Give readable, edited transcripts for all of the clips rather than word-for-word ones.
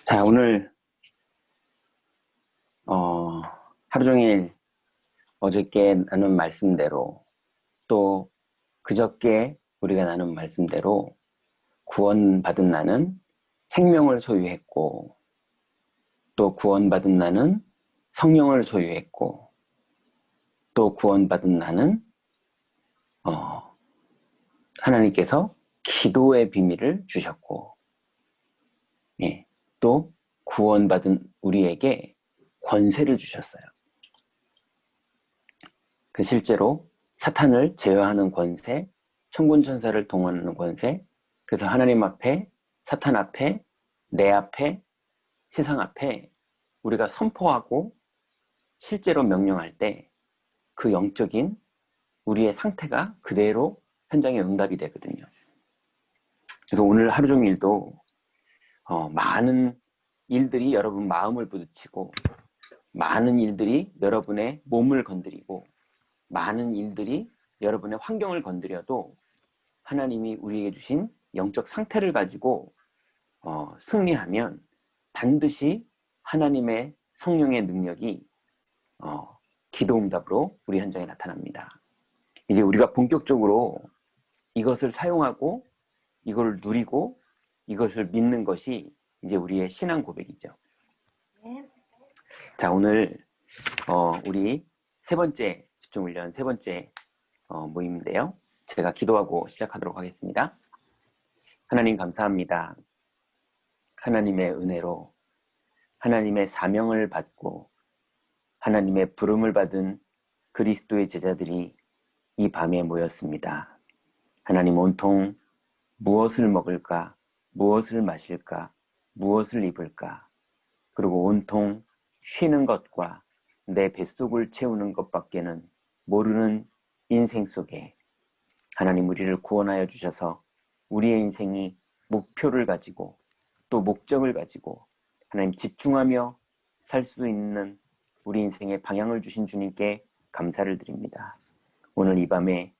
자, 오늘 하루 종일 어저께 나눈 말씀대로 또 그저께 우리가 나눈 말씀대로 구원받은 나는 생명을 소유했고 또 구원받은 나는 성령을 소유했고 또 구원받은 나는 하나님께서 기도의 비밀을 주셨고 또 구원받은 우리에게 권세를 주셨어요. 그 실제로 사탄을 제어하는 권세, 천군 천사를 동원하는 권세, 그래서 하나님 앞에, 사탄 앞에, 내 앞에, 세상 앞에 우리가 선포하고 실제로 명령할 때 그 영적인 우리의 상태가 그대로 현장에 응답이 되거든요. 그래서 오늘 하루 종일도 많은 일들이 여러분 마음을 부딪히고 많은 일들이 여러분의 몸을 건드리고 많은 일들이 여러분의 환경을 건드려도 하나님이 우리에게 주신 영적 상태를 가지고 승리하면 반드시 하나님의 성령의 능력이 기도응답으로 우리 현장에 나타납니다. 이제 우리가 본격적으로 이것을 사용하고 이걸 누리고 이것을 믿는 것이 이제 우리의 신앙 고백이죠. 자, 오늘 우리 세 번째 집중훈련 세 번째 모임인데요. 제가 기도하고 시작하도록 하겠습니다. 하나님 감사합니다. 하나님의 은혜로 하나님의 사명을 받고 하나님의 부름을 받은 그리스도의 제자들이 이 밤에 모였습니다. 하나님 온통 무엇을 먹을까, 무엇을 마실까, 무엇을 입을까, 그리고 온통 쉬는 것과 내 뱃속을 채우는 것밖에는 모르는 인생 속에 하나님 우리를 구원하여 주셔서 우리의 인생이 목표를 가지고 또 목적을 가지고 하나님 집중하며 살 수 있는 우리 인생의 방향을 주신 주님께 감사를 드립니다. 오늘 이 밤에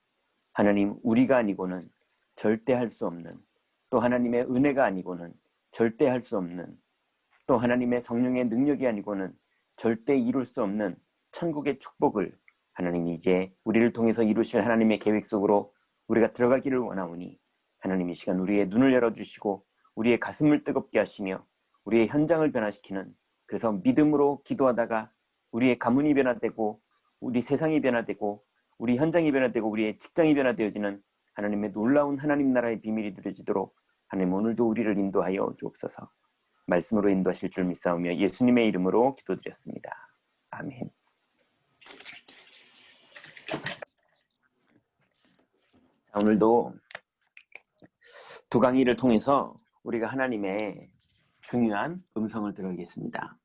하나님 우리가 아니고는 절대 할 수 없는 또 하나님의 은혜가 아니고는 절대 할 수 없는 또 하나님의 성령의 능력이 아니고는 절대 이룰 수 없는 천국의 축복을 하나님이 이제 우리를 통해서 이루실 하나님의 계획 속으로 우리가 들어가기를 원하오니 하나님 이 시간 우리의 눈을 열어주시고 우리의 가슴을 뜨겁게 하시며 우리의 현장을 변화시키는, 그래서 믿음으로 기도하다가 우리의 가문이 변화되고 우리 세상이 변화되고 우리 현장이 변화되고 우리의 직장이 변화되어지는 하나님의 놀라운 하나님 나라의 비밀이 누려지도록 하나님 오늘도 우리를 인도하여 주옵소서. 말씀으로 인도하실 줄 믿사오며 예수님의 이름으로 기도드렸습니다. 아멘. 자, 오늘도 두 강의를 통해서 우리가 하나님의 중요한 음성을 들어야겠습니다.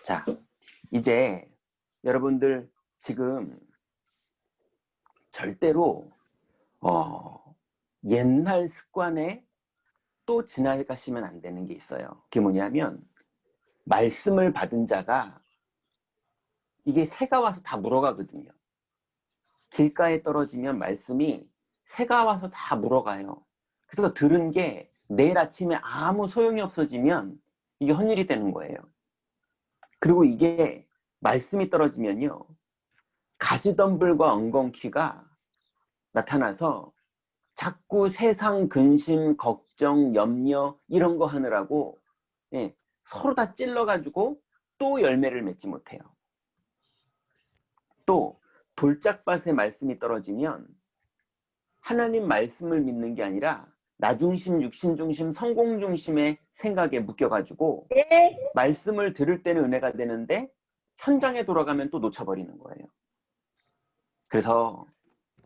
자, 이제 여러분들 지금 절대로 옛날 습관에 또 지나가시면 안 되는 게 있어요. 그게 뭐냐면 말씀을 받은 자가 이게 새가 와서 다 물어가거든요. 길가에 떨어지면 말씀이 새가 와서 다 물어가요. 그래서 들은 게 내일 아침에 아무 소용이 없어지면 이게 헛일이 되는 거예요. 그리고 이게 말씀이 떨어지면요, 가시덤불과 엉겅퀴가 나타나서 자꾸 세상 근심, 걱정, 염려 이런 거 하느라고 서로 다 찔러가지고 또 열매를 맺지 못해요. 또 돌짝밭에 말씀이 떨어지면 하나님 말씀을 믿는 게 아니라 나 중심, 육신 중심, 성공 중심의 생각에 묶여가지고 말씀을 들을 때는 은혜가 되는데 현장에 돌아가면 또 놓쳐버리는 거예요. 그래서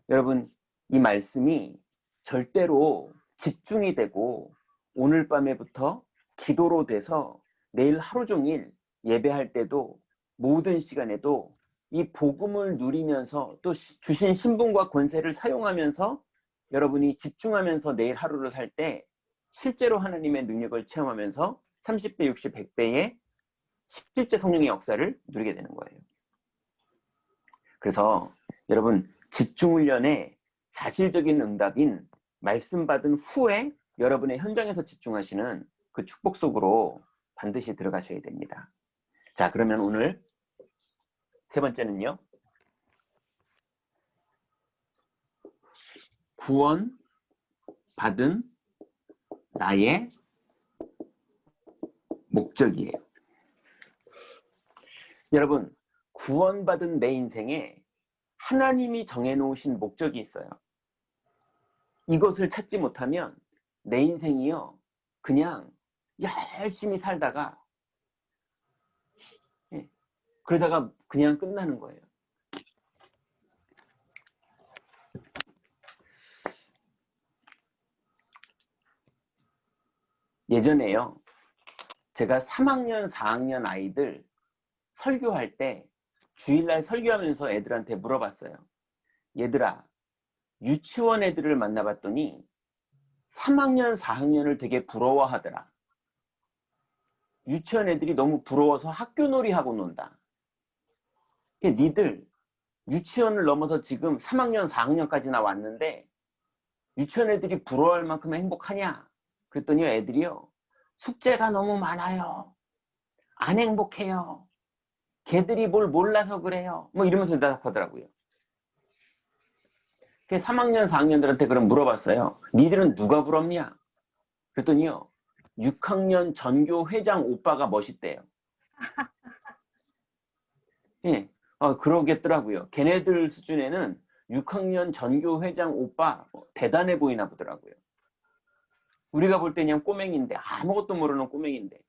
여러분 이 말씀이 절대로 집중이 되고 오늘 밤에부터 기도로 돼서 내일 하루 종일 예배할 때도 모든 시간에도 이 복음을 누리면서 또 주신 신분과 권세를 사용하면서 여러분이 집중하면서 내일 하루를 살 때 실제로 하나님의 능력을 체험하면서 30배, 60, 100배의 실제 성령의 역사를 누리게 되는 거예요. 그래서 여러분 집중훈련의 사실적인 응답인 말씀 받은 후에 여러분의 현장에서 집중하시는 그 축복 속으로 반드시 들어가셔야 됩니다. 자, 그러면 오늘 세 번째는요. 구원 받은 나의 목적이에요. 여러분, 구원받은 내 인생에 하나님이 정해놓으신 목적이 있어요. 이것을 찾지 못하면 내 인생이요, 그냥 열심히 살다가 그러다가 그냥 끝나는 거예요. 예전에요, 제가 3학년, 4학년 아이들 설교할 때 주일날 설교하면서 애들한테 물어봤어요. 얘들아, 유치원 애들을 만나봤더니 3학년, 4학년을 되게 부러워하더라. 유치원 애들이 너무 부러워서 학교놀이 하고 논다. 니들 유치원을 넘어서 지금 3학년, 4학년까지나 왔는데 유치원 애들이 부러워할 만큼 행복하냐? 그랬더니 애들이요, 숙제가 너무 많아요. 안 행복해요. 걔들이 뭘 몰라서 그래요. 뭐 이러면서 대답하더라고요. 3학년, 4학년들한테 그럼 물어봤어요. 니들은 누가 부럽냐? 그랬더니요, 6학년 전교 회장 오빠가 멋있대요. 예, 그러겠더라고요. 걔네들 수준에는 6학년 전교 회장 오빠 대단해 보이나 보더라고요. 우리가 볼 때 그냥 꼬맹인데, 아무것도 모르는 꼬맹인데,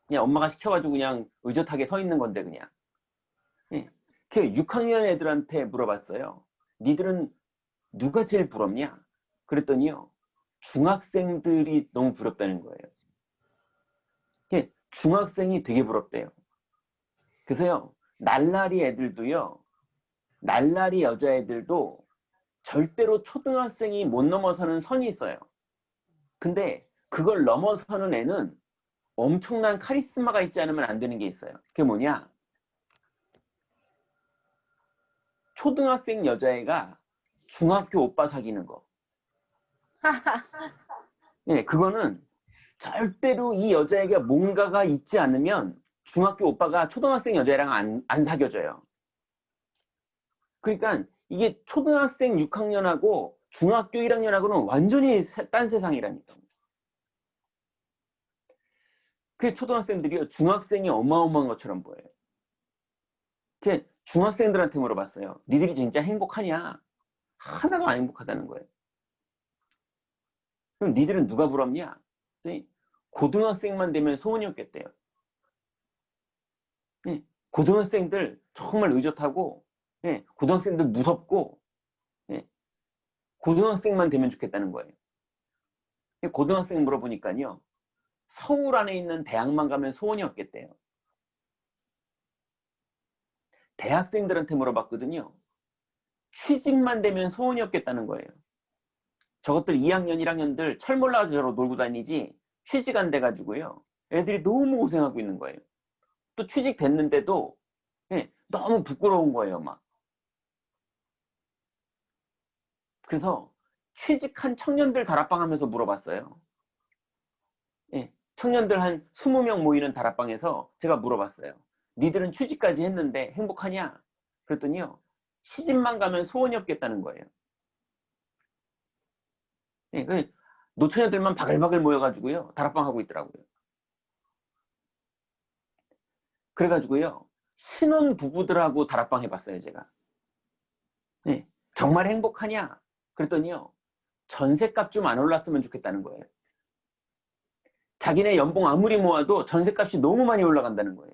그냥 엄마가 시켜가지고 그냥 의젓하게 서 있는 건데 그냥. 예. 6학년 애들한테 물어봤어요. 니들은 누가 제일 부럽냐? 그랬더니요, 중학생들이 너무 부럽다는 거예요. 중학생이 되게 부럽대요. 그래서요, 날라리 애들도요, 날라리 여자애들도 절대로 초등학생이 못 넘어서는 선이 있어요. 근데 그걸 넘어서는 애는 엄청난 카리스마가 있지 않으면 안 되는 게 있어요. 그게 뭐냐? 초등학생 여자애가 중학교 오빠 사귀는 거. 네, 그거는 절대로 이 여자애가 뭔가가 있지 않으면 중학교 오빠가 초등학생 여자애랑 안 사귀어져요. 그러니까 이게 초등학생 6학년하고 중학교 1학년하고는 완전히 딴 세상이라니까. 그 초등학생들이 중학생이 어마어마한 것처럼 보여요. 그 중학생들한테 물어봤어요. 니들이 진짜 행복하냐? 하나도 안 행복하다는 거예요. 그럼 니들은 누가 부럽냐? 고등학생만 되면 소원이 없겠대요. 고등학생들 정말 의젓하고, 고등학생들 무섭고, 고등학생만 되면 좋겠다는 거예요. 고등학생 물어보니까요, 서울 안에 있는 대학만 가면 소원이 없겠대요. 대학생들한테 물어봤거든요. 취직만 되면 소원이 없겠다는 거예요. 저것들 2학년, 1학년들 철 몰라가지고 저러 놀고 다니지 취직 안 돼가지고요. 애들이 너무 고생하고 있는 거예요. 또 취직됐는데도 너무 부끄러운 거예요, 막. 그래서 취직한 청년들 다락방 하면서 물어봤어요. 청년들 한 20명 모이는 다락방에서 제가 물어봤어요. 니들은 취직까지 했는데 행복하냐? 그랬더니요, 시집만 가면 소원이 없겠다는 거예요. 노처녀들만 바글바글 모여가지고요, 다락방 하고 있더라고요. 그래가지고요, 신혼 부부들하고 다락방 해봤어요, 제가. 정말 행복하냐? 그랬더니요, 전셋값 좀 안 올랐으면 좋겠다는 거예요. 자기네 연봉 아무리 모아도 전셋값이 너무 많이 올라간다는 거예요.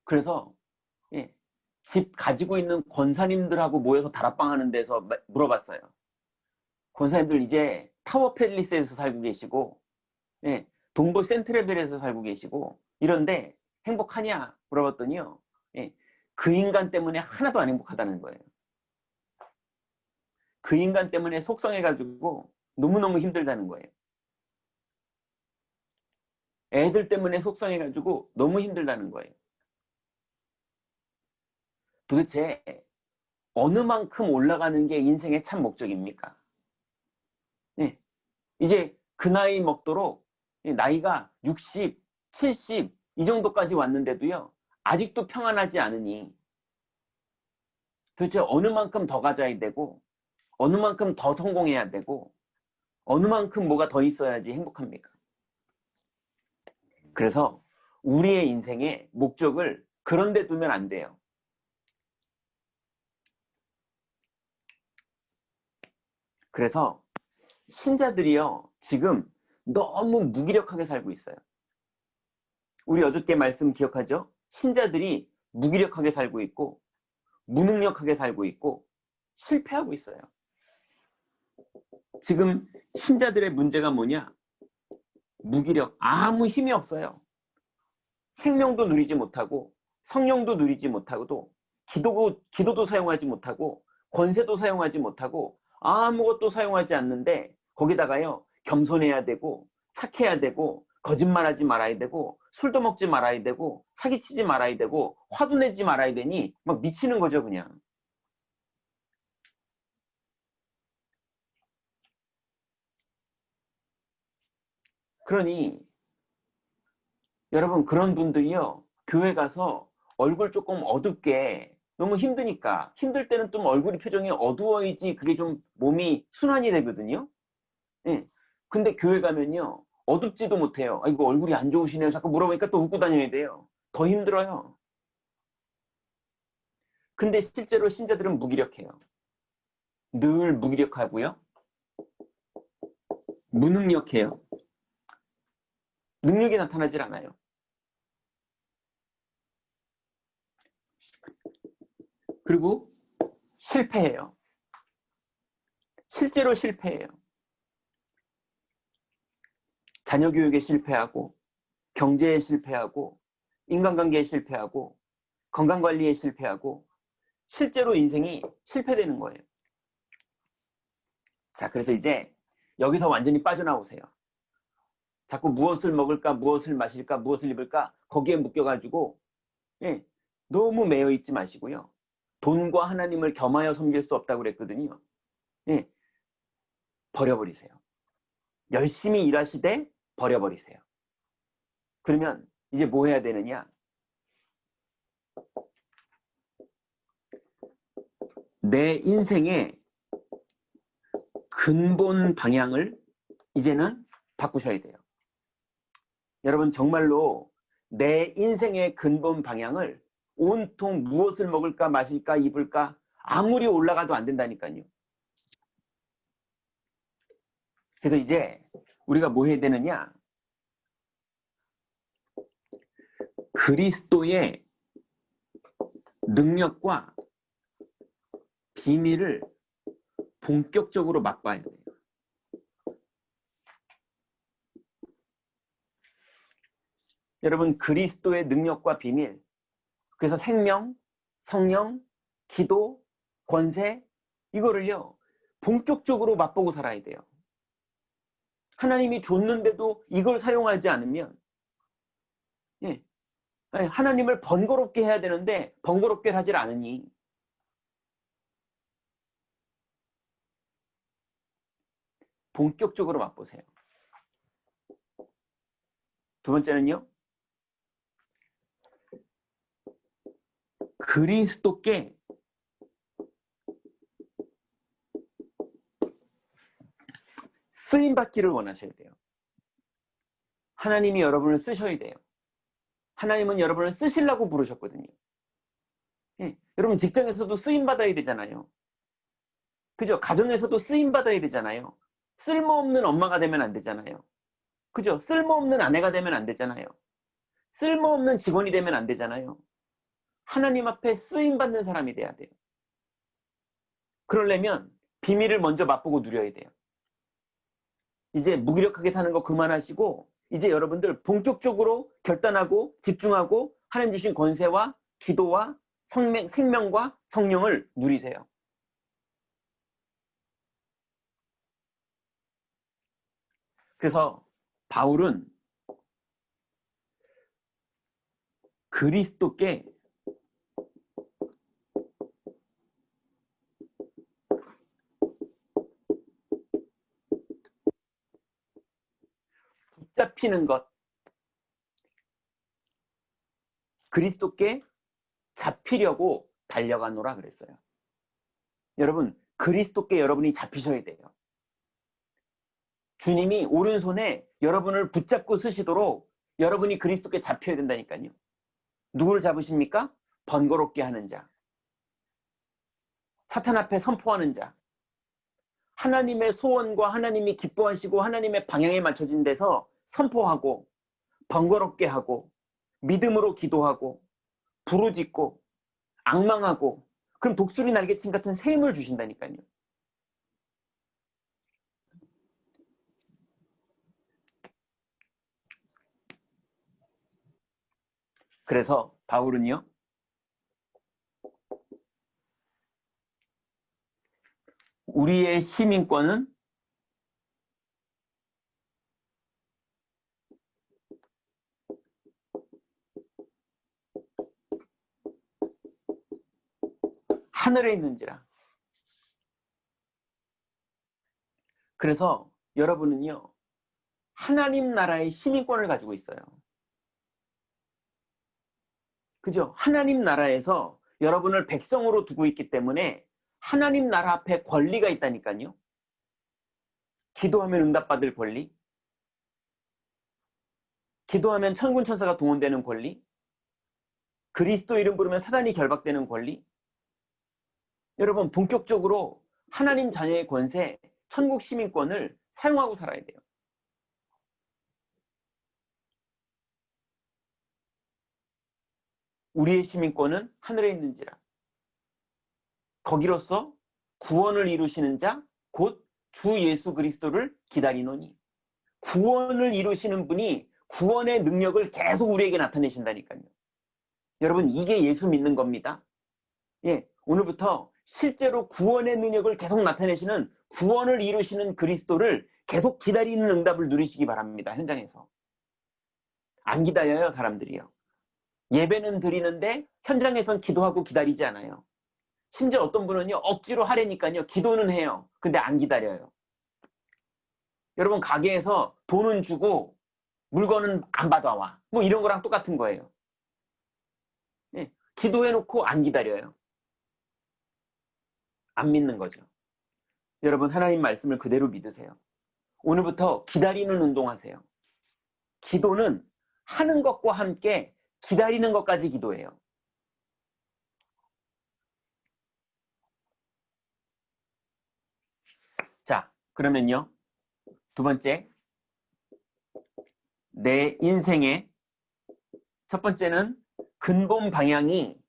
그래서 집 가지고 있는 권사님들하고 모여서 다락방 하는 데서 물어봤어요. 권사님들 이제 타워 팰리스에서 살고 계시고, 동부 센트레벨에서 살고 계시고, 이런데 행복하냐? 물어봤더니요, 그 인간 때문에 하나도 안 행복하다는 거예요. 그 인간 때문에 속상해가지고 너무너무 힘들다는 거예요. 애들 때문에 속상해가지고 너무 힘들다는 거예요. 도대체 어느 만큼 올라가는 게 인생의 참 목적입니까? 네. 이제 그 나이 먹도록 나이가 60, 70 이 정도까지 왔는데도요. 아직도 평안하지 않으니 도대체 어느 만큼 더 가져야 되고 어느 만큼 더 성공해야 되고 어느 만큼 뭐가 더 있어야지 행복합니까? 그래서 우리의 인생의 목적을 그런 데 두면 안 돼요. 그래서 신자들이요. 지금 너무 무기력하게 살고 있어요. 우리 어저께 말씀 기억하죠? 신자들이 무기력하게 살고 있고 무능력하게 살고 있고 실패하고 있어요. 지금 신자들의 문제가 뭐냐? 무기력, 아무 힘이 없어요. 생명도 누리지 못하고 성령도 누리지 못하고도 기도도 사용하지 못하고 권세도 사용하지 못하고 아무것도 사용하지 않는데 거기다가요 겸손해야 되고 착해야 되고 거짓말하지 말아야 되고 술도 먹지 말아야 되고 사기치지 말아야 되고 화도 내지 말아야 되니 막 미치는 거죠 그냥. 그러니 여러분 그런 분들이요 교회 가서 얼굴 조금 어둡게 너무 힘드니까 힘들 때는 좀 얼굴이 표정이 어두워야지 그게 좀 몸이 순환이 되거든요. 예. 근데 교회 가면요 어둡지도 못해요. 아 이거 얼굴이 안 좋으시네요. 자꾸 물어보니까 또 웃고 다녀야 돼요. 더 힘들어요. 근데 실제로 신자들은 무기력해요. 늘 무기력하고요. 무능력해요. 능력이 나타나질 않아요. 그리고 실패해요. 실제로 실패해요. 자녀 교육에 실패하고 경제에 실패하고 인간관계에 실패하고 건강관리에 실패하고 실제로 인생이 실패되는 거예요. 자, 그래서 이제 여기서 완전히 빠져나오세요. 자꾸 무엇을 먹을까, 무엇을 마실까, 무엇을 입을까 거기에 묶여가지고 예, 너무 매여 있지 마시고요. 돈과 하나님을 겸하여 섬길 수 없다고 그랬거든요. 예, 버려버리세요. 열심히 일하시되 버려버리세요. 그러면 이제 뭐 해야 되느냐? 내 인생의 근본 방향을 이제는 바꾸셔야 돼요. 여러분 정말로 내 인생의 근본 방향을 온통 무엇을 먹을까 마실까 입을까 아무리 올라가도 안 된다니까요. 그래서 이제 우리가 뭐 해야 되느냐? 그리스도의 능력과 비밀을 본격적으로 맛봐야 돼요. 여러분 그리스도의 능력과 비밀 그래서 생명, 성령, 기도, 권세 이거를요 본격적으로 맛보고 살아야 돼요. 하나님이 줬는데도 이걸 사용하지 않으면 예, 하나님을 번거롭게 해야 되는데 번거롭게 하질 않으니 본격적으로 맛보세요. 두 번째는요. 그리스도께 쓰임받기를 원하셔야 돼요. 하나님이 여러분을 쓰셔야 돼요. 하나님은 여러분을 쓰시려고 부르셨거든요. 예, 여러분 직장에서도 쓰임받아야 되잖아요. 그죠? 가정에서도 쓰임받아야 되잖아요. 쓸모없는 엄마가 되면 안 되잖아요. 그죠? 쓸모없는 아내가 되면 안 되잖아요. 쓸모없는 직원이 되면 안 되잖아요. 하나님 앞에 쓰임받는 사람이 돼야 돼요. 그러려면 비밀을 먼저 맛보고 누려야 돼요. 이제 무기력하게 사는 거 그만하시고 이제 여러분들 본격적으로 결단하고 집중하고 하나님 주신 권세와 기도와 생명과 성령을 누리세요. 그래서 바울은 그리스도께 붙잡히는 것, 그리스도께 잡히려고 달려가노라 그랬어요. 여러분, 그리스도께 여러분이 잡히셔야 돼요. 주님이 오른손에 여러분을 붙잡고 쓰시도록 여러분이 그리스도께 잡혀야 된다니까요. 누구를 잡으십니까? 번거롭게 하는 자, 사탄 앞에 선포하는 자, 하나님의 소원과 하나님이 기뻐하시고 하나님의 방향에 맞춰진 데서 선포하고 번거롭게 하고 믿음으로 기도하고 부르짖고 앙망하고, 그럼 독수리 날개침 같은 새 힘을 주신다니까요. 그래서 바울은요, 우리의 시민권은 하늘에 있는지라. 그래서 여러분은요, 하나님 나라의 시민권을 가지고 있어요. 그죠? 하나님 나라에서 여러분을 백성으로 두고 있기 때문에 하나님 나라 앞에 권리가 있다니까요. 기도하면 응답받을 권리, 기도하면 천군 천사가 동원되는 권리, 그리스도 이름 부르면 사단이 결박되는 권리. 여러분, 본격적으로 하나님 자녀의 권세, 천국 시민권을 사용하고 살아야 돼요. 우리의 시민권은 하늘에 있는지라. 거기로서 구원을 이루시는 자, 곧 주 예수 그리스도를 기다리노니. 구원을 이루시는 분이 구원의 능력을 계속 우리에게 나타내신다니까요. 여러분, 이게 예수 믿는 겁니다. 예, 오늘부터 실제로 구원의 능력을 계속 나타내시는, 구원을 이루시는 그리스도를 계속 기다리는 응답을 누리시기 바랍니다. 현장에서. 안 기다려요, 사람들이요. 예배는 드리는데 현장에선 기도하고 기다리지 않아요. 심지어 어떤 분은요, 억지로 하려니까요, 기도는 해요. 근데 안 기다려요. 여러분, 가게에서 돈은 주고 물건은 안 받아와. 뭐 이런 거랑 똑같은 거예요. 네, 기도해놓고 안 기다려요. 안 믿는 거죠. 여러분, 하나님 말씀을 그대로 믿으세요. 오늘부터 기다리는 운동하세요. 기도는 하는 것과 함께 기다리는 것까지 기도해요. 자, 그러면요, 두 번째, 내 인생의 첫 번째는 근본 방향이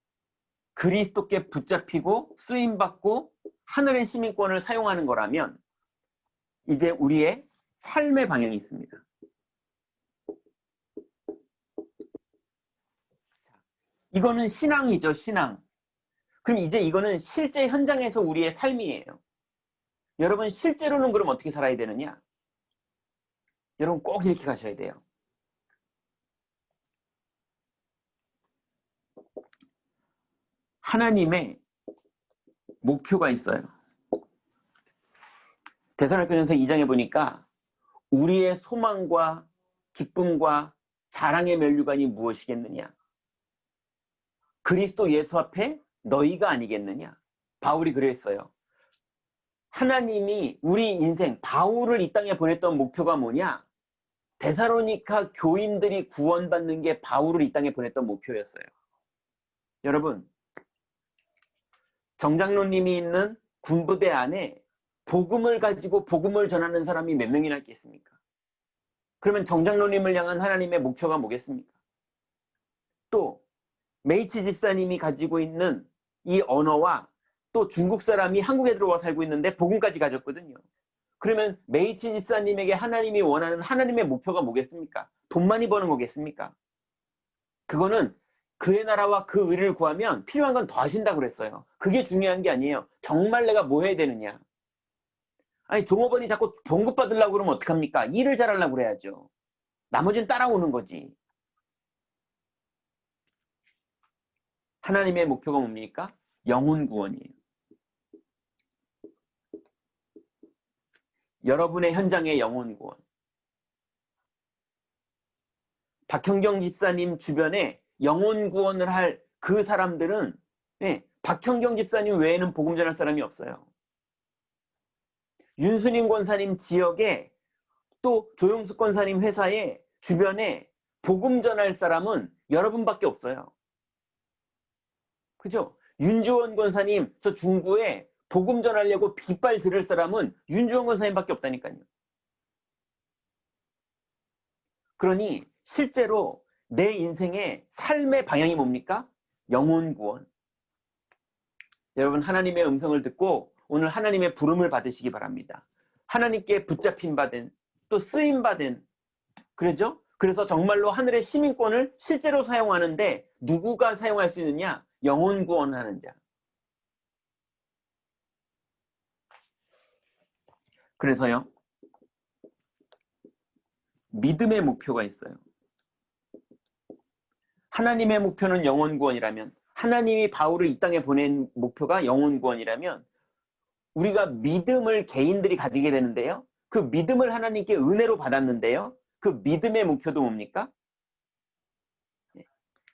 그리스도께 붙잡히고 쓰임받고 하늘의 시민권을 사용하는 거라면, 이제 우리의 삶의 방향이 있습니다. 이거는 신앙이죠, 신앙. 그럼 이제 이거는 실제 현장에서 우리의 삶이에요. 여러분, 실제로는 그럼 어떻게 살아야 되느냐? 여러분, 꼭 이렇게 가셔야 돼요. 하나님의 목표가 있어요. 데살로니가전서 2장에 보니까 우리의 소망과 기쁨과 자랑의 면류관이 무엇이겠느냐? 그리스도 예수 앞에 너희가 아니겠느냐? 바울이 그랬어요. 하나님이 우리 인생, 바울을 이 땅에 보냈던 목표가 뭐냐? 데살로니가 교인들이 구원받는 게 바울을 이 땅에 보냈던 목표였어요. 여러분, 정장로님이 있는 군부대 안에 복음을 가지고 복음을 전하는 사람이 몇 명이나 있겠습니까? 그러면 정장로님을 향한 하나님의 목표가 뭐겠습니까? 또 메이치 집사님이 가지고 있는 이 언어와 또 중국 사람이 한국에 들어와 살고 있는데 복음까지 가졌거든요. 그러면 메이치 집사님에게 하나님이 원하는 하나님의 목표가 뭐겠습니까? 돈 많이 버는 거겠습니까? 그거는 그의 나라와 그 의를 구하면 필요한 건 더 하신다고 그랬어요. 그게 중요한 게 아니에요. 정말 내가 뭐 해야 되느냐? 아니, 종업원이 자꾸 봉급 받으려고 그러면 어떡합니까? 일을 잘하려고 그래야죠. 나머지는 따라오는 거지. 하나님의 목표가 뭡니까? 영혼 구원이에요. 여러분의 현장의 영혼 구원. 박형경 집사님 주변에 영혼 구원을 할 그 사람들은 박형경 집사님 외에는 복음 전할 사람이 없어요. 윤수님 권사님 지역에 또 조용숙 권사님 회사에 주변에 복음 전할 사람은 여러분밖에 없어요. 그죠? 윤주원 권사님 저 중구에 복음 전하려고 빗발 들을 사람은 윤주원 권사님밖에 없다니까요. 그러니 실제로 내 인생의 삶의 방향이 뭡니까? 영혼 구원. 여러분 하나님의 음성을 듣고 오늘 하나님의 부름을 받으시기 바랍니다. 하나님께 붙잡힌 바된 또 쓰임 바된 그러죠? 그래서 정말로 하늘의 시민권을 실제로 사용하는데 누구가 사용할 수 있느냐? 영혼 구원하는 자. 그래서요. 믿음의 목표가 있어요. 하나님의 목표는 영혼 구원이라면 하나님이 바울을 이 땅에 보낸 목표가 영혼 구원이라면 우리가 믿음을 개인들이 가지게 되는데요. 그 믿음을 하나님께 은혜로 받았는데요. 그 믿음의 목표도 뭡니까?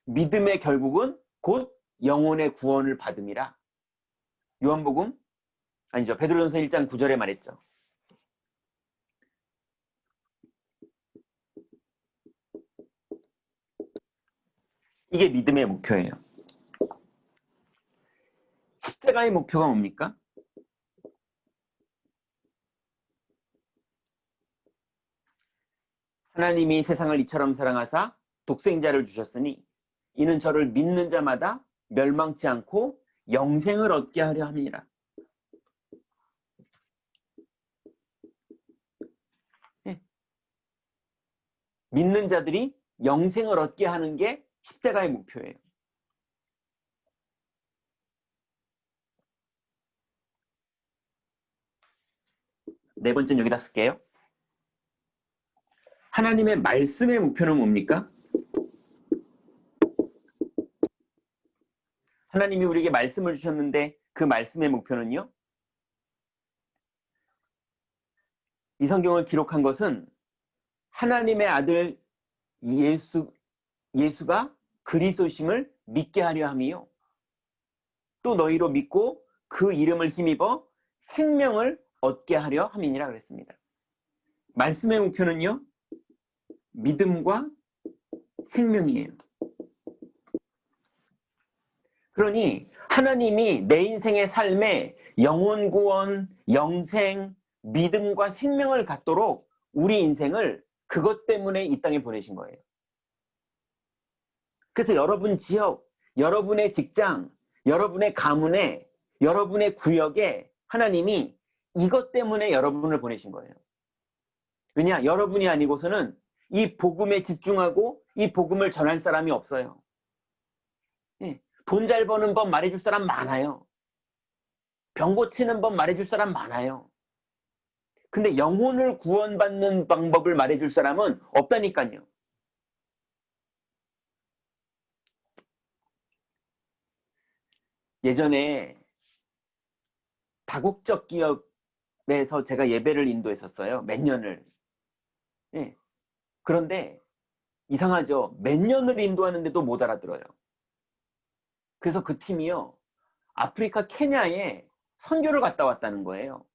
믿음의 결국은 곧 영혼의 구원을 받음이라. 요한복음 아니죠. 베드로전서 1장 9절에 말했죠. 이게 믿음의 목표예요. 십자가의 목표가 뭡니까? 하나님이 세상을 이처럼 사랑하사 독생자를 주셨으니 이는 저를 믿는 자마다 멸망치 않고 영생을 얻게 하려 함이라. 네. 믿는 자들이 영생을 얻게 하는 게 십자가의 목표예요. 네 번째는 여기다 쓸게요. 하나님의 말씀의 목표는 뭡니까? 하나님이 우리에게 말씀을 주셨는데 그 말씀의 목표는요? 이 성경을 기록한 것은 하나님의 아들 예수가 그리스도심을 믿게 하려 함이요. 또 너희로 믿고 그 이름을 힘입어 생명을 얻게 하려 함이니라 그랬습니다. 말씀의 목표는요? 믿음과 생명이에요. 그러니 하나님이 내 인생의 삶에 영혼 구원, 영생, 믿음과 생명을 갖도록 우리 인생을 그것 때문에 이 땅에 보내신 거예요. 그래서 여러분 지역, 여러분의 직장, 여러분의 가문에, 여러분의 구역에 하나님이 이것 때문에 여러분을 보내신 거예요. 왜냐? 여러분이 아니고서는 이 복음에 집중하고 이 복음을 전할 사람이 없어요. 돈 잘 버는 법 말해줄 사람 많아요. 병 고치는 법 말해줄 사람 많아요. 근데 영혼을 구원받는 방법을 말해줄 사람은 없다니까요. 예전에 다국적 기업에서 제가 예배를 인도했었어요. 몇 년을. 예. 그런데 이상하죠. 몇 년을 인도하는데도 못 알아들어요. 그래서 그 팀이요. 아프리카 케냐에 선교를 갔다 왔다는 거예요.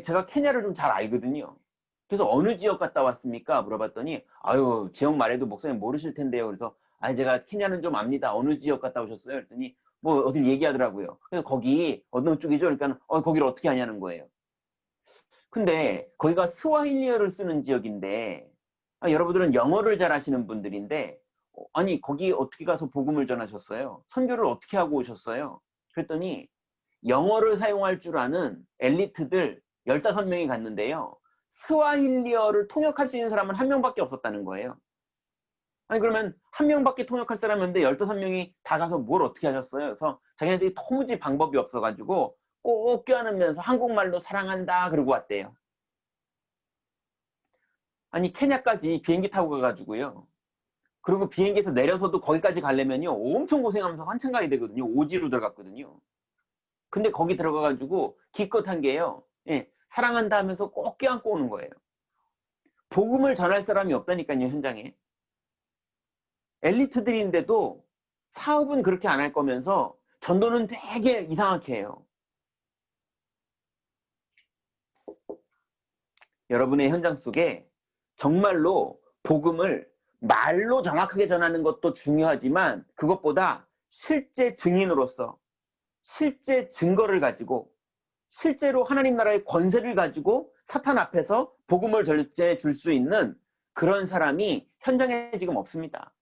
제가 케냐를 좀 잘 알거든요. 그래서 어느 지역 갔다 왔습니까? 물어봤더니 아유 지역 말해도 목사님 모르실 텐데요. 그래서 제가 케냐는 좀 압니다. 어느 지역 갔다 오셨어요? 그랬더니 뭐 어딜 얘기하더라고요. 그래서 거기 어느 쪽이죠? 그러니까 거기를 어떻게 하냐는 거예요. 근데 거기가 스와힐리어를 쓰는 지역인데 여러분들은 영어를 잘 하시는 분들인데 아니 거기 어떻게 가서 복음을 전하셨어요? 선교를 어떻게 하고 오셨어요? 그랬더니 영어를 사용할 줄 아는 엘리트들 15명이 갔는데요. 스와힐리어를 통역할 수 있는 사람은 1명밖에 없었다는 거예요. 아니 그러면 1명밖에 통역할 사람인데 15명이 다 가서 뭘 어떻게 하셨어요? 그래서 자기네들이 도무지 방법이 없어가지고 꼭 껴안으면서 한국말로 사랑한다 그러고 왔대요. 아니 케냐까지 비행기 타고 가가지고요. 그리고 비행기에서 내려서도 거기까지 가려면요 엄청 고생하면서 한참 가야 되거든요. 오지로 들어갔거든요. 근데 거기 들어가가지고 기껏한 게요. 사랑한다 하면서 꼭 껴안고 오는 거예요. 복음을 전할 사람이 없다니까요. 현장에. 엘리트들인데도 사업은 그렇게 안 할 거면서 전도는 되게 이상하게 해요. 여러분의 현장 속에 정말로 복음을 말로 정확하게 전하는 것도 중요하지만 그것보다 실제 증인으로서 실제 증거를 가지고 실제로 하나님 나라의 권세를 가지고 사탄 앞에서 복음을 전해 줄 수 있는 그런 사람이 현장에 지금 없습니다.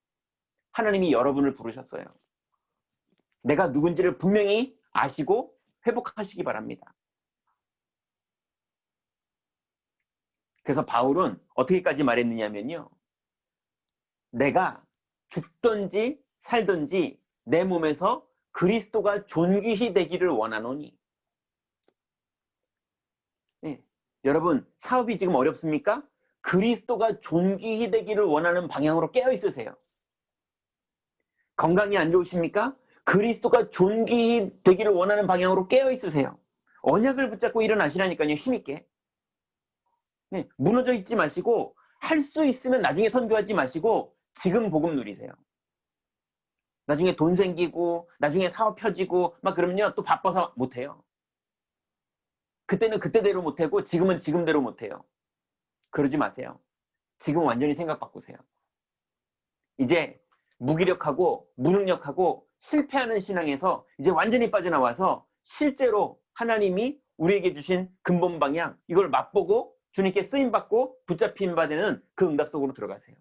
하나님이 여러분을 부르셨어요. 내가 누군지를 분명히 아시고 회복하시기 바랍니다. 그래서 바울은 어떻게까지 말했느냐면요. 내가 죽든지 살든지 내 몸에서 그리스도가 존귀히 되기를 원하노니. 네. 여러분 사업이 지금 어렵습니까? 그리스도가 존귀히 되기를 원하는 방향으로 깨어 있으세요. 건강이 안 좋으십니까? 그리스도가 존귀히 되기를 원하는 방향으로 깨어 있으세요. 언약을 붙잡고 일어나시라니까요. 힘있게. 네. 무너져 있지 마시고 할 수 있으면 나중에 선교하지 마시고 지금 복음 누리세요. 나중에 돈 생기고 나중에 사업 펴지고 막 그러면요 또 바빠서 못해요. 그때는 그때대로 못하고 지금은 지금대로 못해요. 그러지 마세요. 지금 완전히 생각 바꾸세요. 이제 무기력하고 무능력하고 실패하는 신앙에서 이제 완전히 빠져나와서 실제로 하나님이 우리에게 주신 근본 방향 이걸 맛보고 주님께 쓰임받고 붙잡힌 바 되는 그 응답 속으로 들어가세요.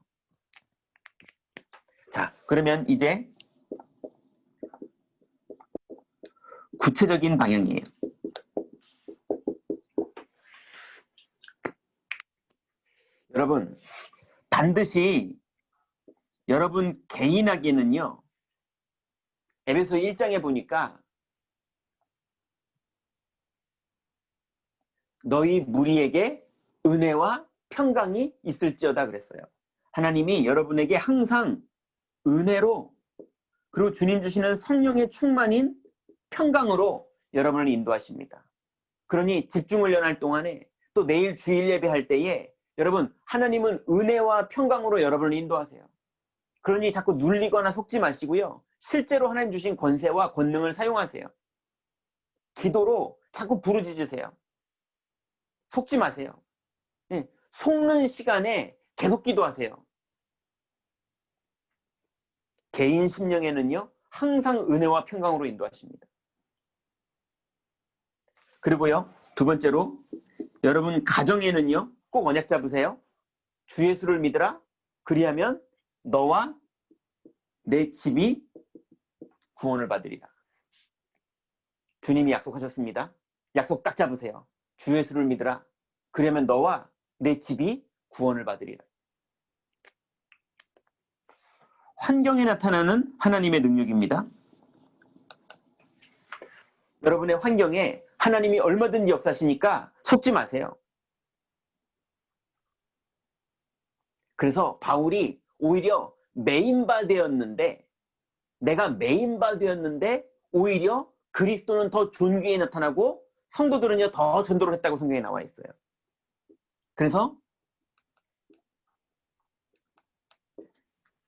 자, 그러면 이제 구체적인 방향이에요. 여러분 반드시 여러분 개인에게는요 에베소 1장에 보니까 너희 무리에게 은혜와 평강이 있을지어다 그랬어요. 하나님이 여러분에게 항상 은혜로 그리고 주님 주시는 성령의 충만인 평강으로 여러분을 인도하십니다. 그러니 집중훈련할 동안에 또 내일 주일 예배할 때에 여러분 하나님은 은혜와 평강으로 여러분을 인도하세요. 그러니 자꾸 눌리거나 속지 마시고요. 실제로 하나님 주신 권세와 권능을 사용하세요. 기도로 자꾸 부르짖으세요. 속지 마세요. 네, 속는 시간에 계속 기도하세요. 개인 심령에는요 항상 은혜와 평강으로 인도하십니다. 그리고요 두 번째로 여러분 가정에는요 꼭 언약 잡으세요. 주 예수를 믿으라. 그리하면 너와 내 집이 구원을 받으리라. 주님이 약속하셨습니다. 약속 딱 잡으세요. 주 예수를 믿으라. 그러면 너와 내 집이 구원을 받으리라. 환경에 나타나는 하나님의 능력입니다. 여러분의 환경에 하나님이 얼마든지 역사하시니까 속지 마세요. 그래서 바울이 오히려 메인바 되었는데 내가 메인바 되었는데 오히려 그리스도는 더 존귀에 나타나고 성도들은요 더 전도를 했다고 성경에 나와 있어요. 그래서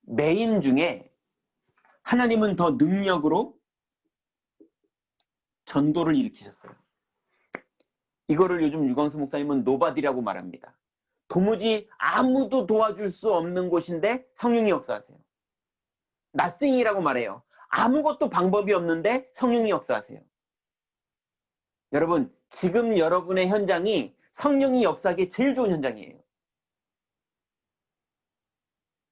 메인 중에 하나님은 더 능력으로 전도를 일으키셨어요. 이거를 요즘 유광수 목사님은 노바디라고 말합니다. 도무지 아무도 도와줄 수 없는 곳인데 성령이 역사하세요. nothing이라고 말해요. 아무것도 방법이 없는데 성령이 역사하세요. 여러분 지금 여러분의 현장이 성령이 역사하기에 제일 좋은 현장이에요.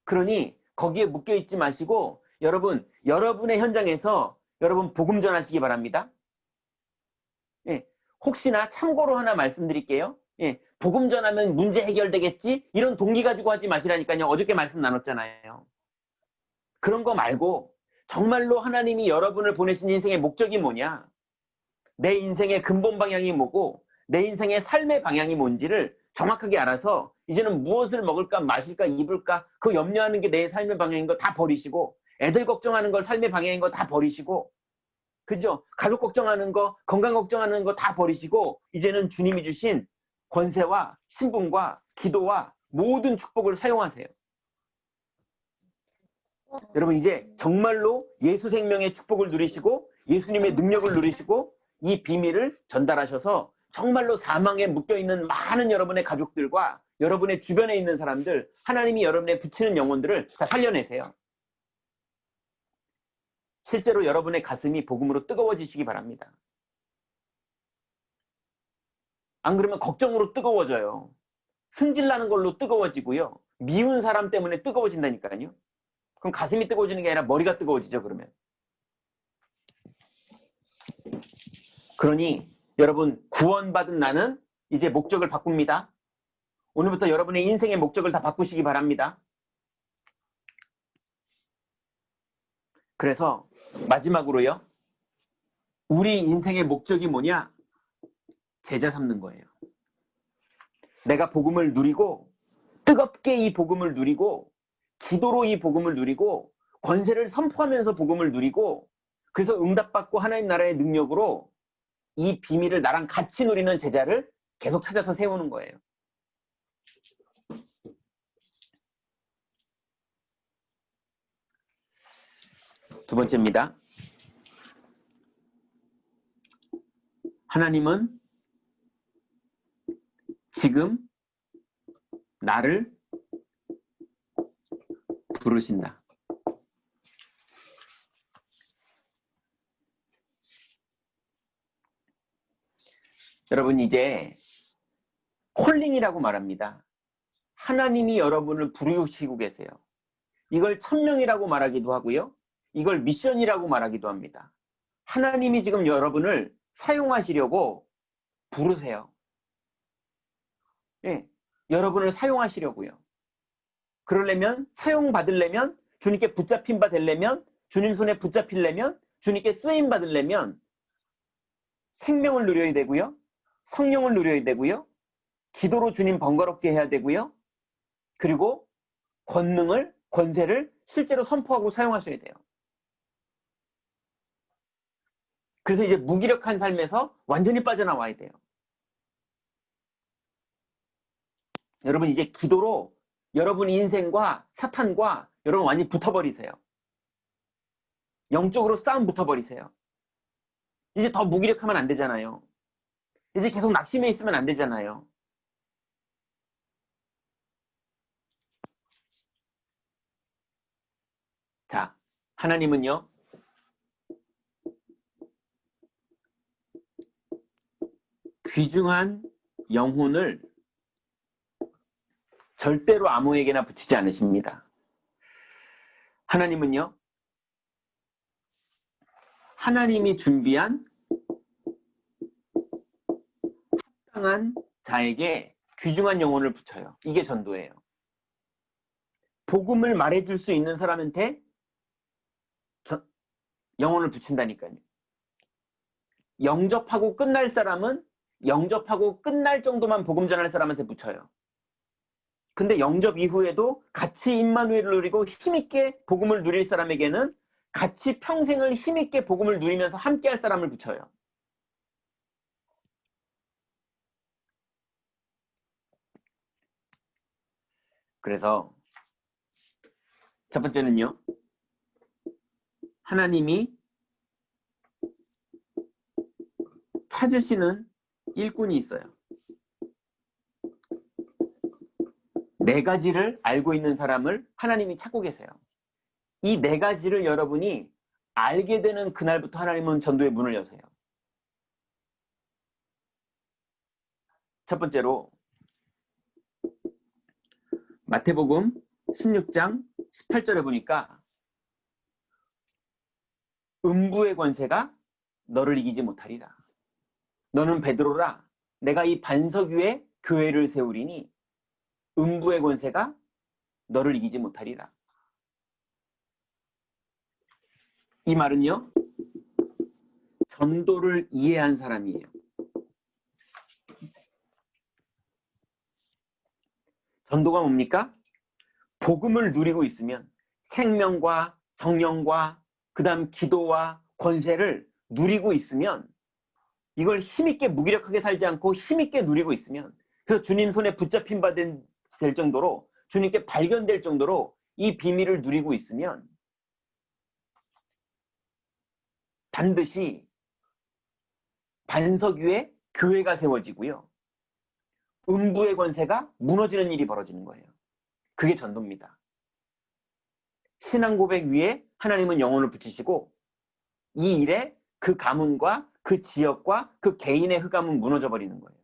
그러니 거기에 묶여있지 마시고 여러분 여러분의 현장에서 여러분 복음 전하시기 바랍니다. 예, 혹시나 참고로 하나 말씀드릴게요. 예, 복음 전하면 문제 해결되겠지? 이런 동기 가지고 하지 마시라니까요. 어저께 말씀 나눴잖아요. 그런 거 말고 정말로 하나님이 여러분을 보내신 인생의 목적이 뭐냐? 내 인생의 근본 방향이 뭐고 내 인생의 삶의 방향이 뭔지를 정확하게 알아서 이제는 무엇을 먹을까 마실까 입을까 그 염려하는 게 내 삶의 방향인 거 다 버리시고 애들 걱정하는 걸 삶의 방향인 거 다 버리시고 그죠? 가족 걱정하는 거 건강 걱정하는 거 다 버리시고 이제는 주님이 주신 권세와 신분과 기도와 모든 축복을 사용하세요. 여러분 이제 정말로 예수 생명의 축복을 누리시고 예수님의 능력을 누리시고 이 비밀을 전달하셔서 정말로 사망에 묶여있는 많은 여러분의 가족들과 여러분의 주변에 있는 사람들, 하나님이 여러분의 붙이는 영혼들을 다 살려내세요. 실제로 여러분의 가슴이 복음으로 뜨거워지시기 바랍니다. 안 그러면 걱정으로 뜨거워져요. 승질나는 걸로 뜨거워지고요. 미운 사람 때문에 뜨거워진다니까요. 그럼 가슴이 뜨거워지는 게 아니라 머리가 뜨거워지죠, 그러면. 그러니 여러분 구원받은 나는 이제 목적을 바꿉니다. 오늘부터 여러분의 인생의 목적을 다 바꾸시기 바랍니다. 그래서 마지막으로요. 우리 인생의 목적이 뭐냐? 제자 삼는 거예요. 내가 복음을 누리고 뜨겁게 이 복음을 누리고 기도로 이 복음을 누리고 권세를 선포하면서 복음을 누리고 그래서 응답받고 하나님 나라의 능력으로 이 비밀을 나랑 같이 누리는 제자를 계속 찾아서 세우는 거예요. 두 번째입니다. 하나님은 지금 나를 부르신다. 여러분 이제 콜링이라고 말합니다. 하나님이 여러분을 부르시고 계세요. 이걸 천명이라고 말하기도 하고요. 이걸 미션이라고 말하기도 합니다. 하나님이 지금 여러분을 사용하시려고 부르세요. 예, 여러분을 사용하시려고요. 그러려면 사용받으려면 주님께 붙잡힌 바 되려면 주님 손에 붙잡히려면 주님께 쓰임 받으려면 생명을 누려야 되고요. 성령을 누려야 되고요. 기도로 주님 번거롭게 해야 되고요. 그리고 권능을, 권세를 실제로 선포하고 사용하셔야 돼요. 그래서 이제 무기력한 삶에서 완전히 빠져나와야 돼요. 여러분 이제 기도로 여러분 인생과 사탄과 여러분 완전히 붙어버리세요. 영적으로 싸움 붙어버리세요. 이제 더 무기력하면 안 되잖아요. 이제 계속 낙심해 있으면 안 되잖아요. 자, 하나님은요. 귀중한 영혼을 절대로 아무에게나 붙이지 않으십니다. 하나님은요. 하나님이 준비한 합당한 자에게 귀중한 영혼을 붙여요. 이게 전도예요. 복음을 말해줄 수 있는 사람한테 영혼을 붙인다니까요. 영접하고 끝날 사람은 영접하고 끝날 정도만 복음 전할 사람한테 붙여요. 근데 영접 이후에도 같이 임마누엘을 누리고 힘있게 복음을 누릴 사람에게는 같이 평생을 힘있게 복음을 누리면서 함께 할 사람을 붙여요. 그래서 첫 번째는요. 하나님이 찾으시는 일꾼이 있어요. 네 가지를 알고 있는 사람을 하나님이 찾고 계세요. 이 네 가지를 여러분이 알게 되는 그날부터 하나님은 전도의 문을 여세요. 첫 번째로 마태복음 16장 18절에 보니까 음부의 권세가 너를 이기지 못하리라. 너는 베드로라. 내가 이 반석 위에 교회를 세우리니 음부의 권세가 너를 이기지 못하리라. 이 말은요. 전도를 이해한 사람이에요. 전도가 뭡니까? 복음을 누리고 있으면 생명과 성령과 그 다음 기도와 권세를 누리고 있으면 이걸 힘있게 무기력하게 살지 않고 힘있게 누리고 있으면 그래서 주님 손에 붙잡힌 바 될 정도로 주님께 발견될 정도로 이 비밀을 누리고 있으면 반드시 반석 위에 교회가 세워지고요. 음부의 권세가 무너지는 일이 벌어지는 거예요. 그게 전도입니다. 신앙 고백 위에 하나님은 영혼을 붙이시고 이 일에 그 가문과 그 지역과 그 개인의 흑암은 무너져 버리는 거예요.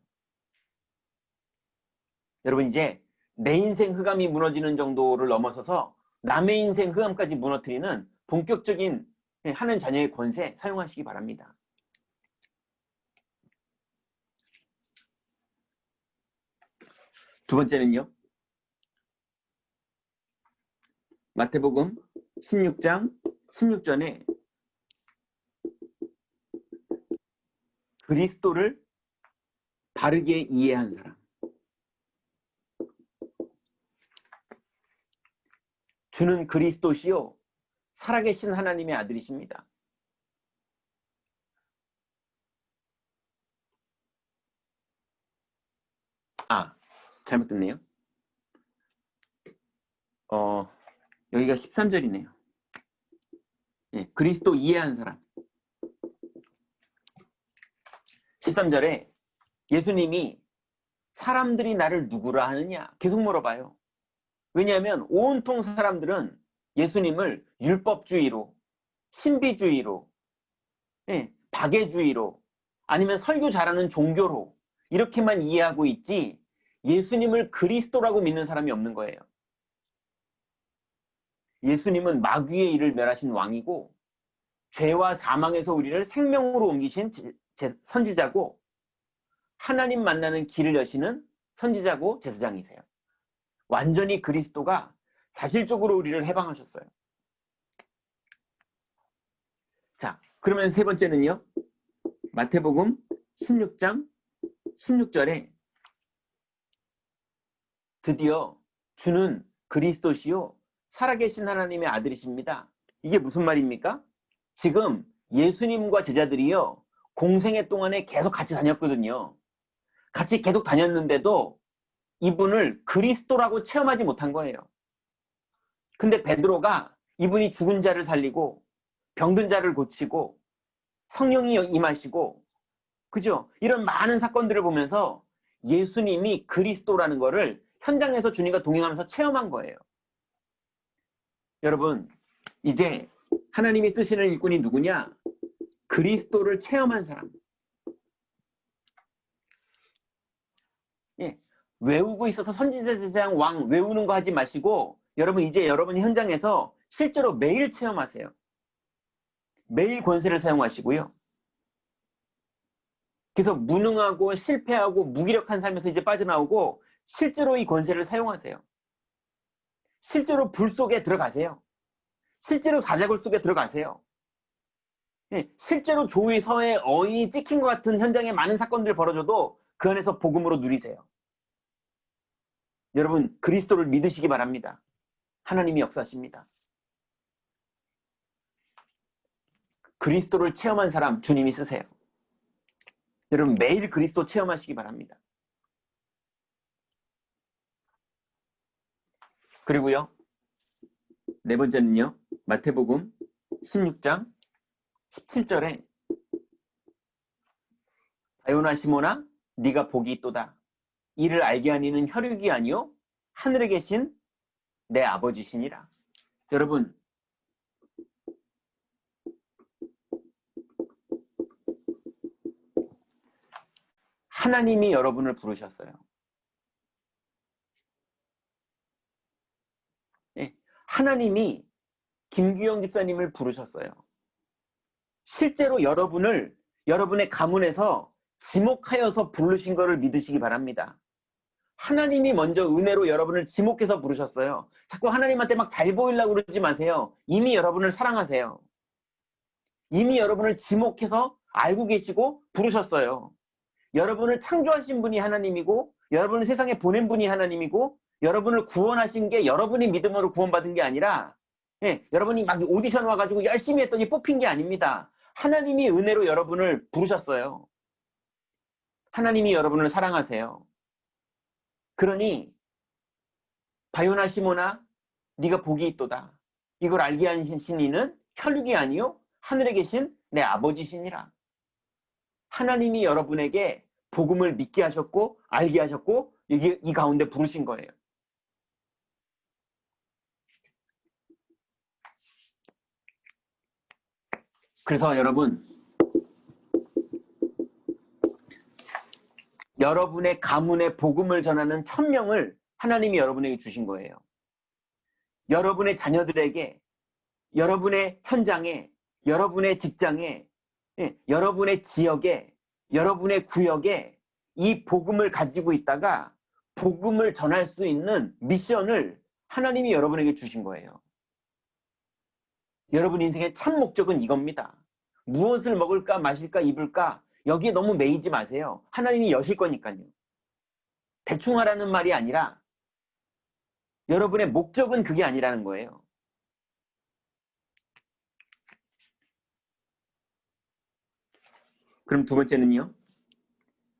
여러분, 이제 내 인생 흑암이 무너지는 정도를 넘어서서 남의 인생 흑암까지 무너뜨리는 본격적인 하는 자녀의 권세 사용하시기 바랍니다. 두 번째는요. 마태복음 16장 16절에 그리스도를 바르게 이해한 사람. 주는 그리스도시요 살아계신 하나님의 아들이십니다. 잘못됐네요. 여기가 13절이네요. 그리스도 이해한 사람. 13절에 예수님이 사람들이 나를 누구라 하느냐 계속 물어봐요. 왜냐하면 온통 사람들은 예수님을 율법주의로, 신비주의로, 박애주의로, 아니면 설교 잘하는 종교로 이렇게만 이해하고 있지 예수님을 그리스도라고 믿는 사람이 없는 거예요. 예수님은 마귀의 일을 멸하신 왕이고 죄와 사망에서 우리를 생명으로 옮기신 선지자고 하나님 만나는 길을 여시는 선지자고 제사장이세요. 완전히 그리스도가 사실적으로 우리를 해방하셨어요. 자, 그러면 세 번째는요. 마태복음 16장 16절에 드디어 주는 그리스도시요 살아계신 하나님의 아들이십니다. 이게 무슨 말입니까? 지금 예수님과 제자들이요 공생애 동안에 계속 같이 다녔거든요. 같이 계속 다녔는데도 이분을 그리스도라고 체험하지 못한 거예요. 근데 베드로가 이분이 죽은 자를 살리고 병든 자를 고치고 성령이 임하시고 그죠? 이런 많은 사건들을 보면서 예수님이 그리스도라는 거를 현장에서 주님과 동행하면서 체험한 거예요. 여러분, 이제 하나님이 쓰시는 일꾼이 누구냐? 그리스도를 체험한 사람. 외우고 있어서 선지자, 제사장, 왕 외우는 거 하지 마시고 여러분 이제 여러분 현장에서 실제로 매일 체험하세요. 매일 권세를 사용하시고요. 그래서 무능하고 실패하고 무기력한 삶에서 이제 빠져나오고 실제로 이 권세를 사용하세요. 실제로 불 속에 들어가세요. 실제로 사자굴 속에 들어가세요. 실제로 조의 서에 어인이 찍힌 것 같은 현장에 많은 사건들이 벌어져도 그 안에서 복음으로 누리세요. 여러분 그리스도를 믿으시기 바랍니다. 하나님이 역사하십니다. 그리스도를 체험한 사람 주님이 쓰세요. 여러분 매일 그리스도 체험하시기 바랍니다. 그리고요. 네 번째는요. 마태복음 16장 17절에 바요나 시몬아 네가 복이 있도다. 이를 알게 하니는 혈육이 아니요 하늘에 계신 내 아버지시니라. 여러분 하나님이 여러분을 부르셨어요. 하나님이 김규영 집사님을 부르셨어요. 실제로 여러분을 여러분의 가문에서 지목하여서 부르신 것을 믿으시기 바랍니다. 하나님이 먼저 은혜로 여러분을 지목해서 부르셨어요. 자꾸 하나님한테 막 잘 보이려고 그러지 마세요. 이미 여러분을 사랑하세요. 이미 여러분을 지목해서 알고 계시고 부르셨어요. 여러분을 창조하신 분이 하나님이고 여러분을 세상에 보낸 분이 하나님이고 여러분을 구원하신 게 여러분이 믿음으로 구원받은 게 아니라 여러분이 막 오디션 와가지고 열심히 했더니 뽑힌 게 아닙니다. 하나님이 은혜로 여러분을 부르셨어요. 하나님이 여러분을 사랑하세요. 그러니 바요나 시몬아 네가 복이 있도다. 이걸 알게 하신 이는 혈육이 아니요 하늘에 계신 내 아버지시니라. 하나님이 여러분에게 복음을 믿게 하셨고 알게 하셨고 이 가운데 부르신 거예요. 그래서 여러분의 가문에 복음을 전하는 1000명을 하나님이 여러분에게 주신 거예요. 여러분의 자녀들에게, 여러분의 현장에, 여러분의 직장에, 여러분의 지역에, 여러분의 구역에 이 복음을 가지고 있다가 복음을 전할 수 있는 미션을 하나님이 여러분에게 주신 거예요. 여러분 인생의 참 목적은 이겁니다. 무엇을 먹을까 마실까 입을까 여기에 너무 매이지 마세요. 하나님이 여실 거니까요. 대충 하라는 말이 아니라 여러분의 목적은 그게 아니라는 거예요. 그럼 두 번째는요.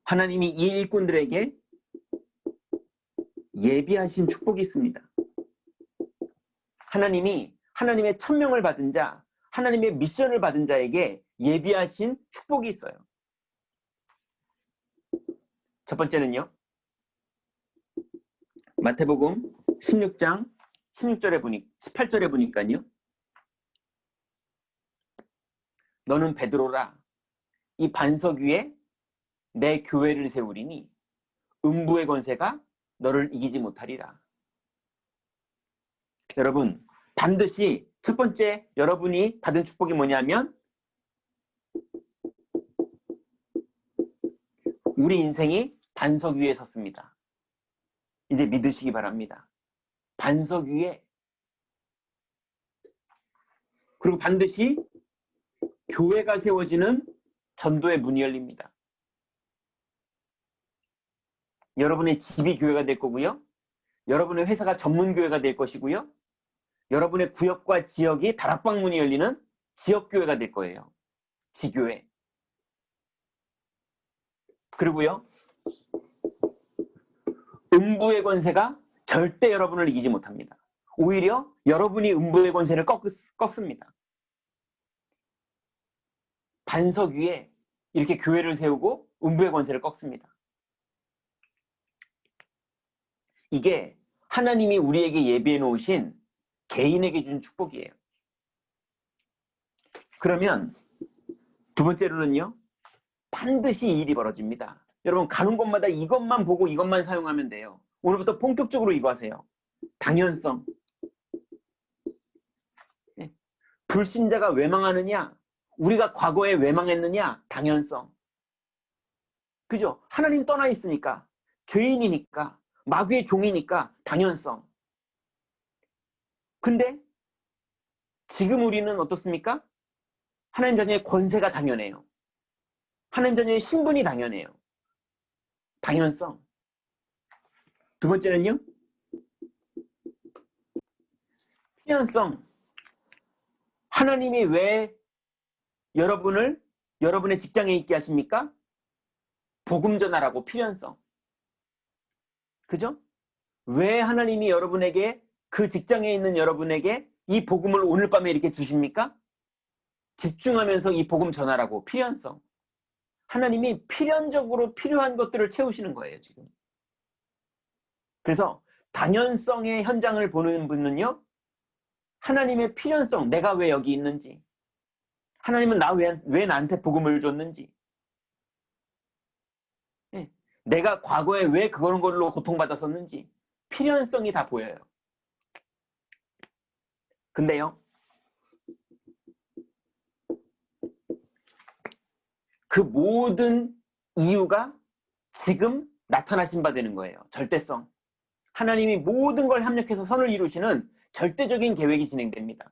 하나님이 이 일꾼들에게 예비하신 축복이 있습니다. 하나님이 하나님의 1000명을 받은 자, 하나님의 미션을 받은 자에게 예비하신 축복이 있어요. 첫 번째는요. 마태복음 16장 18절에 보니까요. 너는 베드로라. 이 반석 위에 내 교회를 세우리니 음부의 권세가 너를 이기지 못하리라. 여러분, 반드시 첫 번째 여러분이 받은 축복이 뭐냐면 우리 인생이 반석 위에 섰습니다. 이제 믿으시기 바랍니다. 반석 위에. 그리고 반드시 교회가 세워지는 전도의 문이 열립니다. 여러분의 집이 교회가 될 거고요. 여러분의 회사가 전문 교회가 될 것이고요. 여러분의 구역과 지역이 다락방 문이 열리는 지역교회가 될 거예요. 지교회. 그리고요. 음부의 권세가 절대 여러분을 이기지 못합니다. 오히려 여러분이 음부의 권세를 꺾습니다. 반석 위에 이렇게 교회를 세우고 음부의 권세를 꺾습니다. 이게 하나님이 우리에게 예비해 놓으신 개인에게 준 축복이에요. 그러면 두 번째로는요. 반드시 이 일이 벌어집니다. 여러분 가는 곳마다 이것만 보고 이것만 사용하면 돼요. 오늘부터 본격적으로 이거 하세요. 당연성. 불신자가 왜 망하느냐? 우리가 과거에 왜 망했느냐? 당연성. 그죠? 하나님 떠나 있으니까, 죄인이니까, 마귀의 종이니까 당연성. 근데 지금 우리는 어떻습니까? 하나님 자녀의 권세가 당연해요. 하나님 자녀의 신분이 당연해요. 당연성. 두 번째는요. 필연성. 하나님이 왜 여러분의 직장에 있게 하십니까? 복음 전하라고. 필연성. 그죠? 왜 하나님이 여러분에게 그 직장에 있는 여러분에게 이 복음을 오늘 밤에 이렇게 주십니까? 집중하면서 이 복음 전하라고. 필연성. 하나님이 필연적으로 필요한 것들을 채우시는 거예요, 지금. 그래서 당연성의 현장을 보는 분은요. 하나님의 필연성, 내가 왜 여기 있는지, 하나님은 왜 나한테 복음을 줬는지, 내가 과거에 왜 그런 걸로 고통받았었는지 필연성이 다 보여요. 근데요. 그 모든 이유가 지금 나타나신 바 되는 거예요. 절대성. 하나님이 모든 걸 합력해서 선을 이루시는 절대적인 계획이 진행됩니다.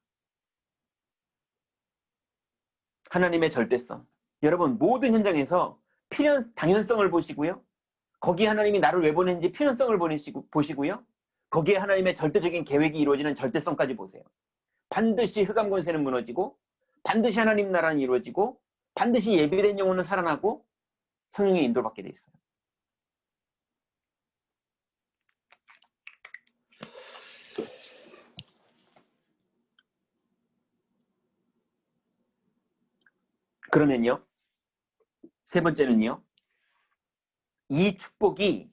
하나님의 절대성. 여러분 모든 현장에서 당연성을 보시고요. 거기에 하나님이 나를 왜 보냈는지 필연성을 보시고요. 거기에 하나님의 절대적인 계획이 이루어지는 절대성까지 보세요. 반드시 흑암 권세는 무너지고 반드시 하나님 나라는 이루어지고 반드시 예비된 영혼은 살아나고 성령의 인도를 받게 돼 있어요. 그러면요. 세 번째는요. 이 축복이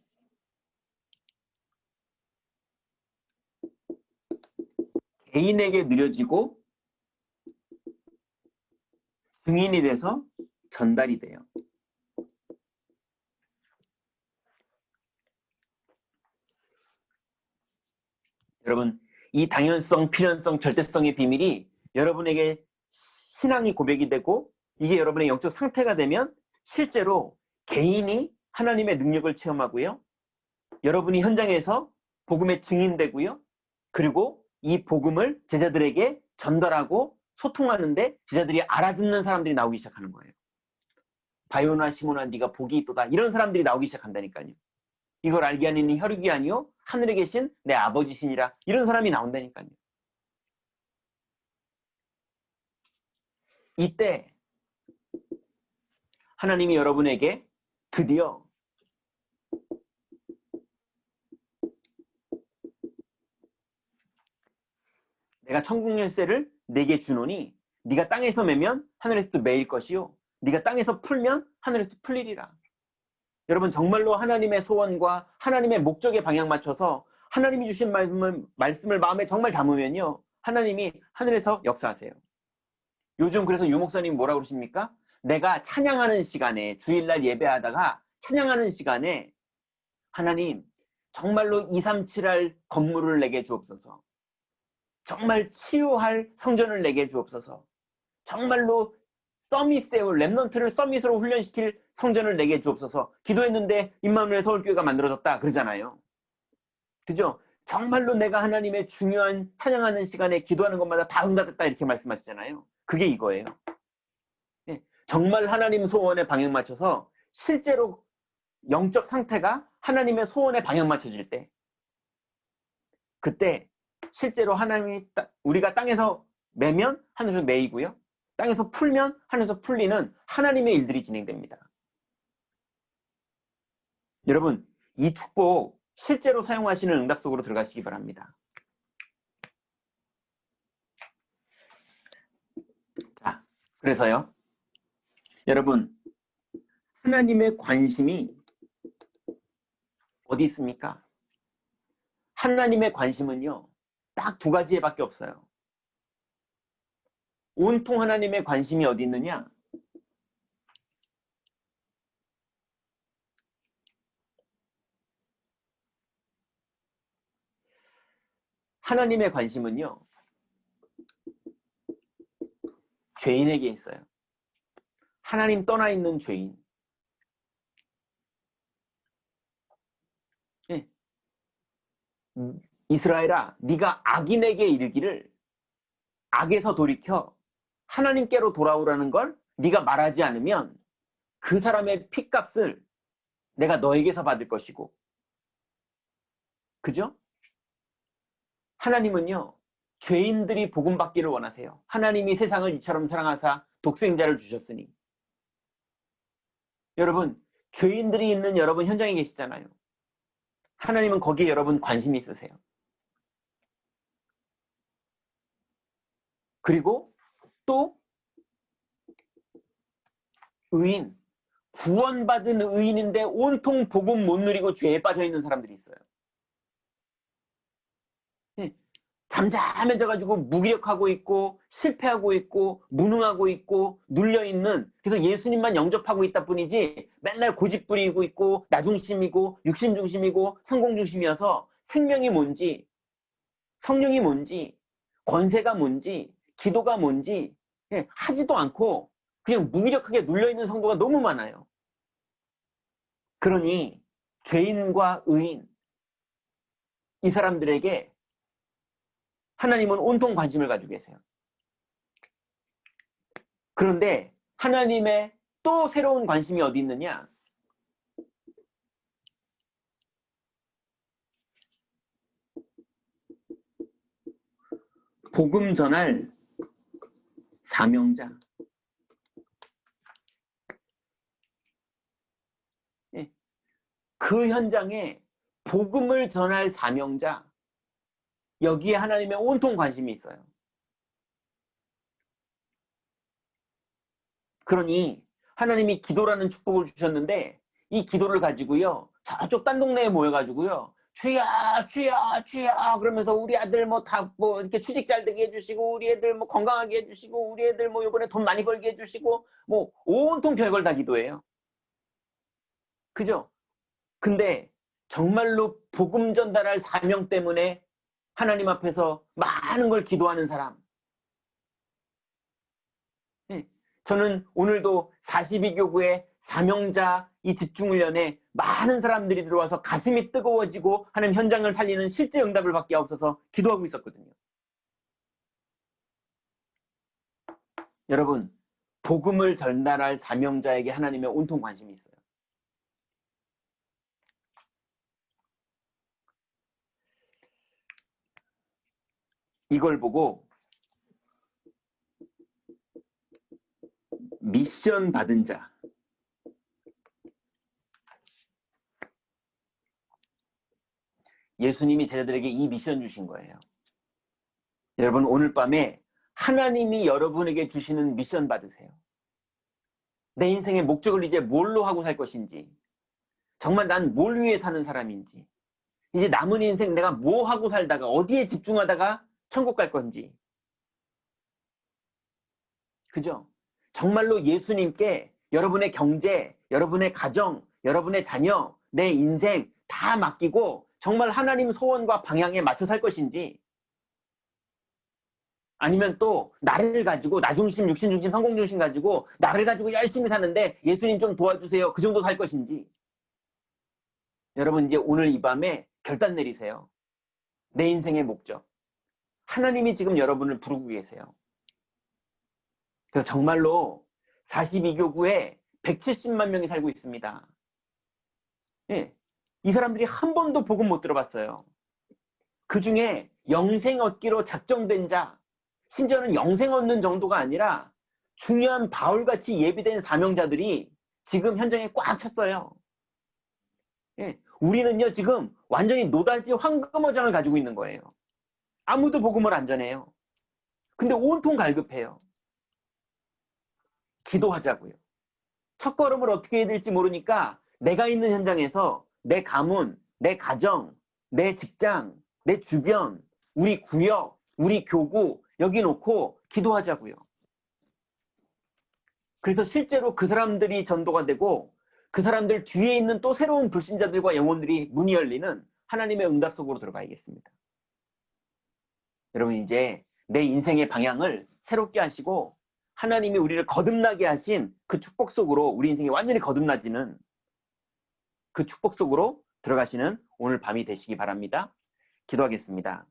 개인에게 느려지고 증인이 돼서 전달이 돼요. 여러분, 이 당연성, 필연성, 절대성의 비밀이 여러분에게 신앙이 고백이 되고 이게 여러분의 영적 상태가 되면 실제로 개인이 하나님의 능력을 체험하고요. 여러분이 현장에서 복음의 증인되고요. 그리고 이 복음을 제자들에게 전달하고 소통하는데 제자들이 알아듣는 사람들이 나오기 시작하는 거예요. 바요나 시몬아 네가 복이 있도다. 이런 사람들이 나오기 시작한다니까요. 이걸 알게 하는 이 혈육이 아니요 하늘에 계신 내 아버지시니라. 이런 사람이 나온다니까요. 이때 하나님이 여러분에게 드디어 내가 천국 열쇠를 내게 주노니 네가 땅에서 매면 하늘에서도 매일 것이요 네가 땅에서 풀면 하늘에서 풀리리라. 여러분 정말로 하나님의 소원과 하나님의 목적에 방향 맞춰서 하나님이 주신 말씀을 마음에 정말 담으면요 하나님이 하늘에서 역사하세요. 요즘 그래서 유 목사님 뭐라고 그러십니까? 내가 찬양하는 시간에 주일날 예배하다가 찬양하는 시간에 하나님 정말로 237할 건물을 내게 주옵소서. 정말 치유할 성전을 내게 주옵소서. 정말로 서밋세울 렘넌트를 서밋으로 훈련시킬 성전을 내게 주옵소서. 기도했는데 임마누엘 서울교회가 만들어졌다 그러잖아요. 그죠? 정말로 내가 하나님의 중요한 찬양하는 시간에 기도하는 것마다 다 응답했다 이렇게 말씀하시잖아요. 그게 이거예요. 네. 정말 하나님 소원에 방향 맞춰서 실제로 영적 상태가 하나님의 소원에 방향 맞춰질 때 그때 실제로 하나님이 우리가 땅에서 매면 하늘에서 매이고요. 땅에서 풀면 하늘에서 풀리는 하나님의 일들이 진행됩니다. 여러분 이 축복 실제로 사용하시는 응답 속으로 들어가시기 바랍니다. 자, 그래서요. 여러분 하나님의 관심이 어디 있습니까? 하나님의 관심은요. 딱 두 가지에밖에 없어요. 온통 하나님의 관심이 어디 있느냐? 하나님의 관심은요. 죄인에게 있어요. 하나님 떠나 있는 죄인. 네. 이스라엘아 네가 악인에게 이르기를 악에서 돌이켜 하나님께로 돌아오라는 걸 네가 말하지 않으면 그 사람의 핏값을 내가 너에게서 받을 것이고 그죠? 하나님은요 죄인들이 복음 받기를 원하세요. 하나님이 세상을 이처럼 사랑하사 독생자를 주셨으니 여러분 죄인들이 있는 여러분 현장에 계시잖아요. 하나님은 거기에 여러분 관심이 있으세요. 그리고 또 의인, 구원받은 의인인데 온통 복음 못 누리고 죄에 빠져있는 사람들이 있어요. 잠잠해져가지고 무기력하고 있고 실패하고 있고 무능하고 있고 눌려있는 그래서 예수님만 영접하고 있다 뿐이지 맨날 고집 부리고 있고 나중심이고 육신중심이고 성공중심이어서 생명이 뭔지 성령이 뭔지 권세가 뭔지 기도가 뭔지 하지도 않고 그냥 무기력하게 눌려있는 성도가 너무 많아요. 그러니 죄인과 의인 이 사람들에게 하나님은 온통 관심을 가지고 계세요. 그런데 하나님의 또 새로운 관심이 어디 있느냐? 복음 전할 사명자. 그 현장에 복음을 전할 사명자. 여기에 하나님의 온통 관심이 있어요. 그러니 하나님이 기도라는 축복을 주셨는데 이 기도를 가지고요. 저쪽 딴 동네에 모여가지고요. 주여 주여 주여 그러면서 우리 아들 뭐 다 뭐 이렇게 취직 잘 되게 해주시고 우리 애들 뭐 건강하게 해주시고 우리 애들 뭐 이번에 돈 많이 벌게 해주시고 뭐 온통 별걸 다 기도해요. 그죠? 근데 정말로 복음 전달할 사명 때문에 하나님 앞에서 많은 걸 기도하는 사람. 네. 저는 오늘도 42교구의 사명자 이 집중훈련에 많은 사람들이 들어와서 가슴이 뜨거워지고 하는 현장을 살리는 실제 응답을 받기 앞서서 기도하고 있었거든요. 여러분, 복음을 전달할 사명자에게 하나님의 온통 관심이 있어요. 이걸 보고 미션 받은 자, 예수님이 제자들에게 이 미션 주신 거예요. 여러분, 오늘 밤에 하나님이 여러분에게 주시는 미션 받으세요. 내 인생의 목적을 이제 뭘로 하고 살 것인지, 정말 난 뭘 위해 사는 사람인지, 이제 남은 인생 내가 뭐 하고 살다가 어디에 집중하다가 천국 갈 건지. 그죠? 정말로 예수님께 여러분의 경제, 여러분의 가정, 여러분의 자녀, 내 인생 다 맡기고 정말 하나님 소원과 방향에 맞춰 살 것인지, 아니면 또 나를 가지고 나중심, 육신중심, 성공중심 가지고 나를 가지고 열심히 사는데 예수님 좀 도와주세요. 그 정도 살 것인지. 여러분 이제 오늘 이 밤에 결단 내리세요. 내 인생의 목적. 하나님이 지금 여러분을 부르고 계세요. 그래서 정말로 42교구에 170만 명이 살고 있습니다. 예, 이 사람들이 한 번도 복음 못 들어봤어요. 그 중에 영생 얻기로 작정된 자, 심지어는 영생 얻는 정도가 아니라 중요한 바울같이 예비된 사명자들이 지금 현장에 꽉 찼어요. 예, 우리는요 지금 완전히 노다지 황금어장을 가지고 있는 거예요. 아무도 복음을 안 전해요. 근데 온통 갈급해요. 기도하자고요. 첫걸음을 어떻게 해야 될지 모르니까 내가 있는 현장에서 내 가문, 내 가정, 내 직장, 내 주변, 우리 구역, 우리 교구 여기 놓고 기도하자고요. 그래서 실제로 그 사람들이 전도가 되고 그 사람들 뒤에 있는 또 새로운 불신자들과 영혼들이 문이 열리는 하나님의 응답 속으로 들어가야겠습니다. 여러분 이제 내 인생의 방향을 새롭게 하시고 하나님이 우리를 거듭나게 하신 그 축복 속으로 우리 인생이 완전히 거듭나지는 그 축복 속으로 들어가시는 오늘 밤이 되시기 바랍니다. 기도하겠습니다.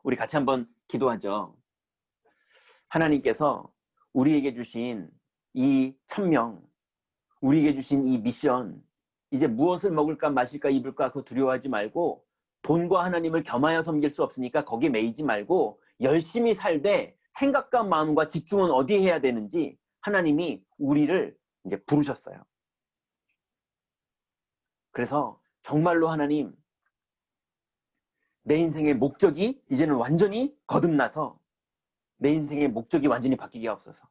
우리 같이 한번 기도하죠. 하나님께서 우리에게 주신 이 천명, 우리에게 주신 이 미션, 이제 무엇을 먹을까 마실까 입을까 그거 두려워하지 말고 돈과 하나님을 겸하여 섬길 수 없으니까 거기에 매이지 말고 열심히 살되 생각과 마음과 집중은 어디에 해야 되는지 하나님이 우리를 이제 부르셨어요. 그래서 정말로 하나님 내 인생의 목적이 이제는 완전히 거듭나서 내 인생의 목적이 완전히 바뀌게 하옵소서.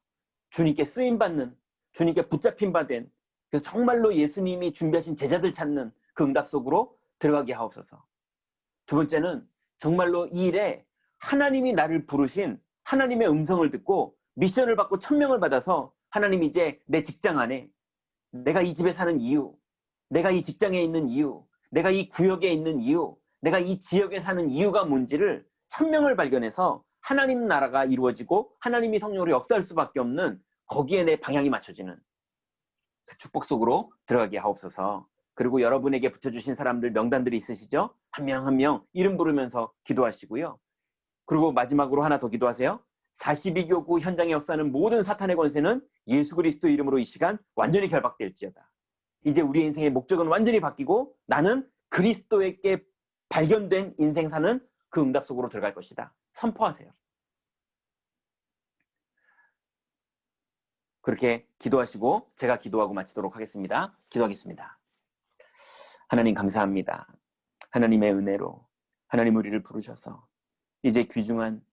주님께 쓰임받는, 주님께 붙잡힌 바 된, 그래서 정말로 예수님이 준비하신 제자들 찾는 그 응답 속으로 들어가게 하옵소서. 두 번째는 정말로 이 일에 하나님이 나를 부르신 하나님의 음성을 듣고 미션을 받고 천명을 받아서 하나님 이제 내 직장 안에 내가 이 집에 사는 이유, 내가 이 직장에 있는 이유, 내가 이 구역에 있는 이유, 내가 이 지역에 사는 이유가 뭔지를 천명을 발견해서 하나님 나라가 이루어지고 하나님이 성령으로 역사할 수밖에 없는 거기에 내 방향이 맞춰지는 그 축복 속으로 들어가게 하옵소서. 그리고 여러분에게 붙여주신 사람들 명단들이 있으시죠? 한 명 한 명 이름 부르면서 기도하시고요. 그리고 마지막으로 하나 더 기도하세요. 42교구 현장의 역사는 모든 사탄의 권세는 예수 그리스도 이름으로 이 시간 완전히 결박될지어다. 이제 우리의 인생의 목적은 완전히 바뀌고 나는 그리스도에게 발견된 인생 사는 그 응답 속으로 들어갈 것이다. 선포하세요. 그렇게 기도하시고 제가 기도하고 마치도록 하겠습니다. 기도하겠습니다. 하나님 감사합니다. 하나님의 은혜로 하나님 우리를 부르셔서 이제 귀중한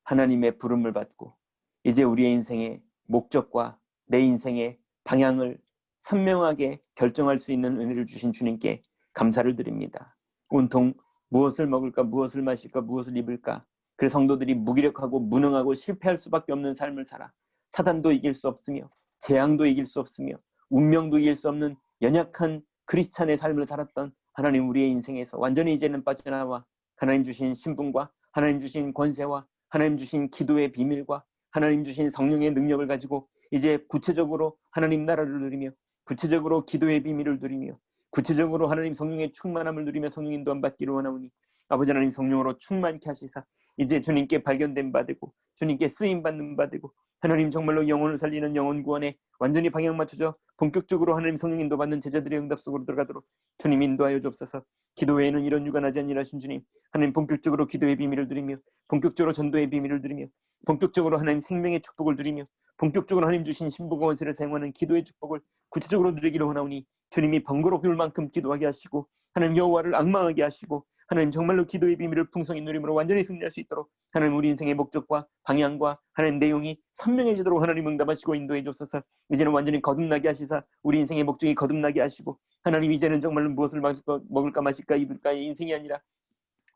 하나님의 부름을 받고 이제 우리의 인생의 목적과 내 인생의 방향을 선명하게 결정할 수 있는 은혜를 주신 주님께 감사를 드립니다. 온통 무엇을 먹을까, 무엇을 마실까, 무엇을 입을까. 그래서 성도들이 무기력하고 무능하고 실패할 수밖에 없는 삶을 살아 사단도 이길 수 없으며 재앙도 이길 수 없으며 운명도 이길 수 없는 연약한 크리스찬의 삶을 살았던 하나님, 우리의 인생에서 완전히 이제는 빠져나와 하나님 주신 신분과 하나님 주신 권세와 하나님 주신 기도의 비밀과 하나님 주신 성령의 능력을 가지고 이제 구체적으로 하나님 나라를 누리며 구체적으로 기도의 비밀을 누리며 구체적으로 하나님 성령의 충만함을 누리며 성령 인도함 받기를 원하오니 아버지 하나님 성령으로 충만케 하시사 이제 주님께 발견된 바 되고 주님께 쓰임받는 바 되고 하나님 정말로 영혼을 살리는 영혼 구원에 완전히 방향 맞춰져 본격적으로 하나님 성령 인도 받는 제자들의 응답 속으로 들어가도록 주님 인도하여 주옵소서. 기도 외에는 이런 유관하지 아니하신 주님, 하나님 본격적으로 기도의 비밀을 누리며 본격적으로 전도의 비밀을 누리며 본격적으로 하나님 생명의 축복을 누리며 본격적으로 하나님 주신 신부가 원세를 사용하는 기도의 축복을 구체적으로 누리기를 원하오니 주님이 번거롭을 만큼 기도하게 하시고 하나님 여호와를 앙망하게 하시고 하나님 정말로 기도의 비밀을 풍성히 누림으로 완전히 승리할 수 있도록 하나님 우리 인생의 목적과 방향과 하나님 내용이 선명해지도록 하나님 응답하시고 인도해 주옵소서. 이제는 완전히 거듭나게 하시사 우리 인생의 목적이 거듭나게 하시고 하나님 이제는 정말로 무엇을 먹을까 마실까 입을까의 인생이 아니라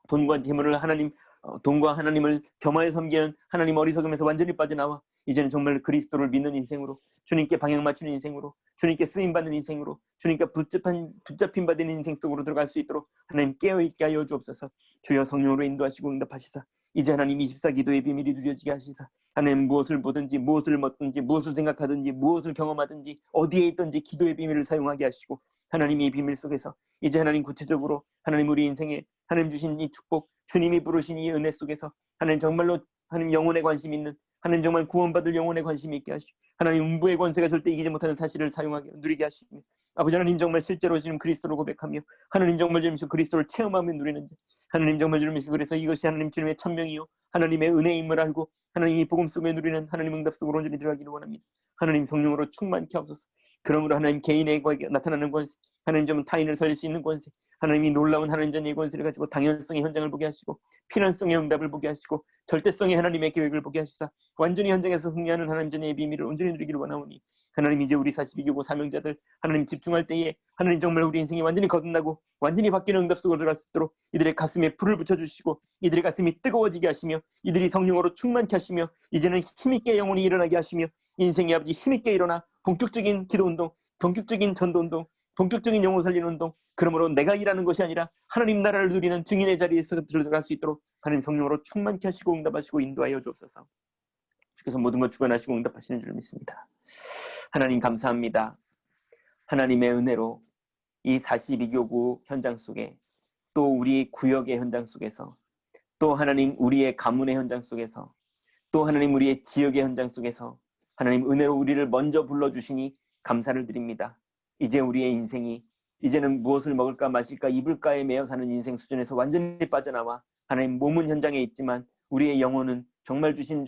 돈과 재물을 하나님, 돈과 하나님을 겸하여 섬기는 하나님 어리석음에서 완전히 빠져나와 이제는 정말 그리스도를 믿는 인생으로 주님께 방향 맞추는 인생으로 주님께 쓰임받는 인생으로 주님께 붙잡힌 바 되는 인생 속으로 들어갈 수 있도록 하나님 깨어있게 하여 주옵소서. 주여 성령으로 인도하시고 응답하시사 이제 하나님 24 기도의 비밀이 누려지게 하시사 하나님 무엇을 보든지 무엇을 먹든지 무엇을 생각하든지 무엇을 경험하든지 어디에 있든지 기도의 비밀을 사용하게 하시고 하나님 이 비밀 속에서 이제 하나님 구체적으로 하나님 우리 인생에 하나님 주신 이 축복, 주님이 부르신 이 은혜 속에서 하나님 정말로 하나님 영혼에 관심 있는 하나님 정말 구원받을 영혼에 관심이 있게 하시고 하나님 음부의 권세가 절대 이기지 못하는 사실을 사용하게 누리게 하시며 아버지 하나님 정말 실제로 지금 그리스도를 고백하며 하나님 정말 주님께서 그리스도를 체험하며 누리는 자 하나님 정말 주님께서 그래서 이것이 하나님 주님의 천명이요 하나님의 은혜임을 알고 하나님 이 복음 속에 누리는 하나님 응답 속으로 온전히 들어가기를 원합니다. 하나님 성령으로 충만케 하옵소서. 그러므로 하나님 개인에게 나타나는 권세 하나님 좀 타인을 살릴 수 있는 권세 하나님이 놀라운 하나님 전의 권세를 가지고 당연성의 현장을 보게 하시고 필연성의 응답을 보게 하시고 절대성의 하나님의 계획을 보게 하시사 완전히 현장에서 승리하는 하나님 전의 비밀을 온전히 누리기를 원하오니 하나님 이제 우리 42교구 사명자들 하나님 집중할 때에 하나님 정말 우리 인생이 완전히 거듭나고 완전히 바뀌는 응답 속으로 들어갈 수 있도록 이들의 가슴에 불을 붙여주시고 이들의 가슴이 뜨거워지게 하시며 이들이 성령으로 충만케 하시며 이제는 힘있게 영혼이 일어나게 하시며 인생의 아버지 힘있게 일어나 본격적인 기도운동 본격적인 전도운동 본격적인 영혼 살리는 운동 그러므로 내가 일하는 것이 아니라 하나님 나라를 누리는 증인의 자리에서 들어갈 수 있도록 하나님 성령으로 충만케 하시고 응답하시고 인도하여 주옵소서. 주께서 모든 것 주관하시고 응답하시는 줄 믿습니다. 하나님 감사합니다. 하나님의 은혜로 이 42교구 현장 속에 또 우리 구역의 현장 속에서 또 하나님 우리의 가문의 현장 속에서 또 하나님 우리의 지역의 현장 속에서 하나님 은혜로 우리를 먼저 불러주시니 감사를 드립니다. 이제 우리의 인생이 이제는 무엇을 먹을까 마실까 입을까에 매여 사는 인생 수준에서 완전히 빠져나와 하나님 몸은 현장에 있지만 우리의 영혼은 정말 주님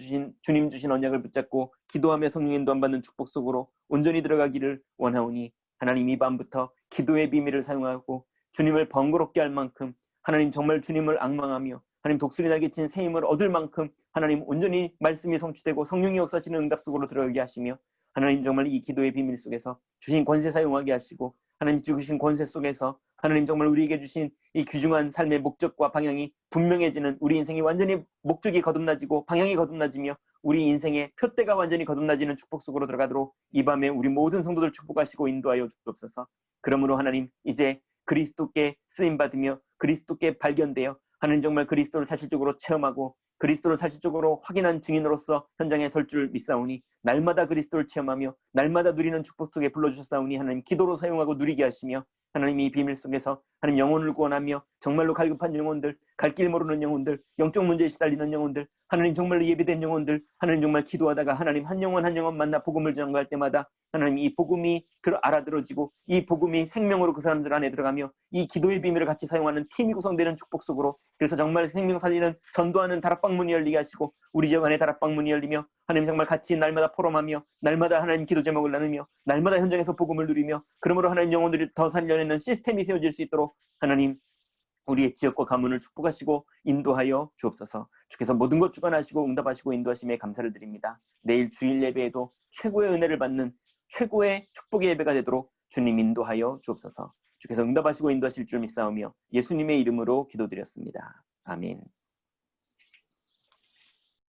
주신 언약을 붙잡고 기도하며 성령 인도함 받는 축복 속으로 온전히 들어가기를 원하오니 하나님 이 밤부터 기도의 비밀을 사용하고 주님을 번거롭게 할 만큼 하나님 정말 주님을 앙망하며 하나님 독수리 날개 친 새 힘을 얻을 만큼 하나님 온전히 말씀이 성취되고 성령이 역사하시는 응답 속으로 들어가게 하시며 하나님 정말 이 기도의 비밀 속에서 주신 권세 사용하게 하시고 하나님 주신 권세 속에서 하나님 정말 우리에게 주신 이 귀중한 삶의 목적과 방향이 분명해지는 우리 인생이 완전히 목적이 거듭나지고 방향이 거듭나지며 우리 인생의 표대가 완전히 거듭나지는 축복 속으로 들어가도록 이 밤에 우리 모든 성도들 축복하시고 인도하여 주옵소서. 그러므로 하나님 이제 그리스도께 쓰임받으며 그리스도께 발견되어 하나님 정말 그리스도를 사실적으로 체험하고 그리스도를 사실적으로 확인한 증인으로서 현장에 설 줄 믿사오니 날마다 그리스도를 체험하며 날마다 누리는 축복 속에 불러주셨사오니 하나님 기도로 사용하고 누리게 하시며 하나님 이 비밀 속에서 하나님 영혼을 구원하며 정말로 갈급한 영혼들 갈 길 모르는 영혼들 영적 문제에 시달리는 영혼들 하나님 정말로 예비된 영혼들 하나님 정말 기도하다가 하나님 한 영혼 한 영혼 만나 복음을 전가할 때마다 하나님 이 복음이 알아들어지고 이 복음이 생명으로 그 사람들 안에 들어가며 이 기도의 비밀을 같이 사용하는 팀이 구성되는 축복 속으로 그래서 정말 생명 살리는 전도하는 다락방 문이 열리게 하시고 우리 집 안에 다락방 문이 열리며 하나님 정말 같이 날마다 포럼하며 날마다 하나님 기도 제목을 나누며 날마다 현장에서 복음을 누리며 그러므로 하나님 영혼들이 더 살려내는 시스템이 세워질 수 있도록 하나님 우리의 지역과 가문을 축복하시고 인도하여 주옵소서. 주께서 모든 것 주관하시고 응답하시고 인도하심에 감사를 드립니다. 내일 주일 예배에도 최고의 은혜를 받는 최고의 축복의 예배가 되도록 주님 인도하여 주옵소서. 주께서 응답하시고 인도하실 줄 믿사오며 예수님의 이름으로 기도드렸습니다. 아멘.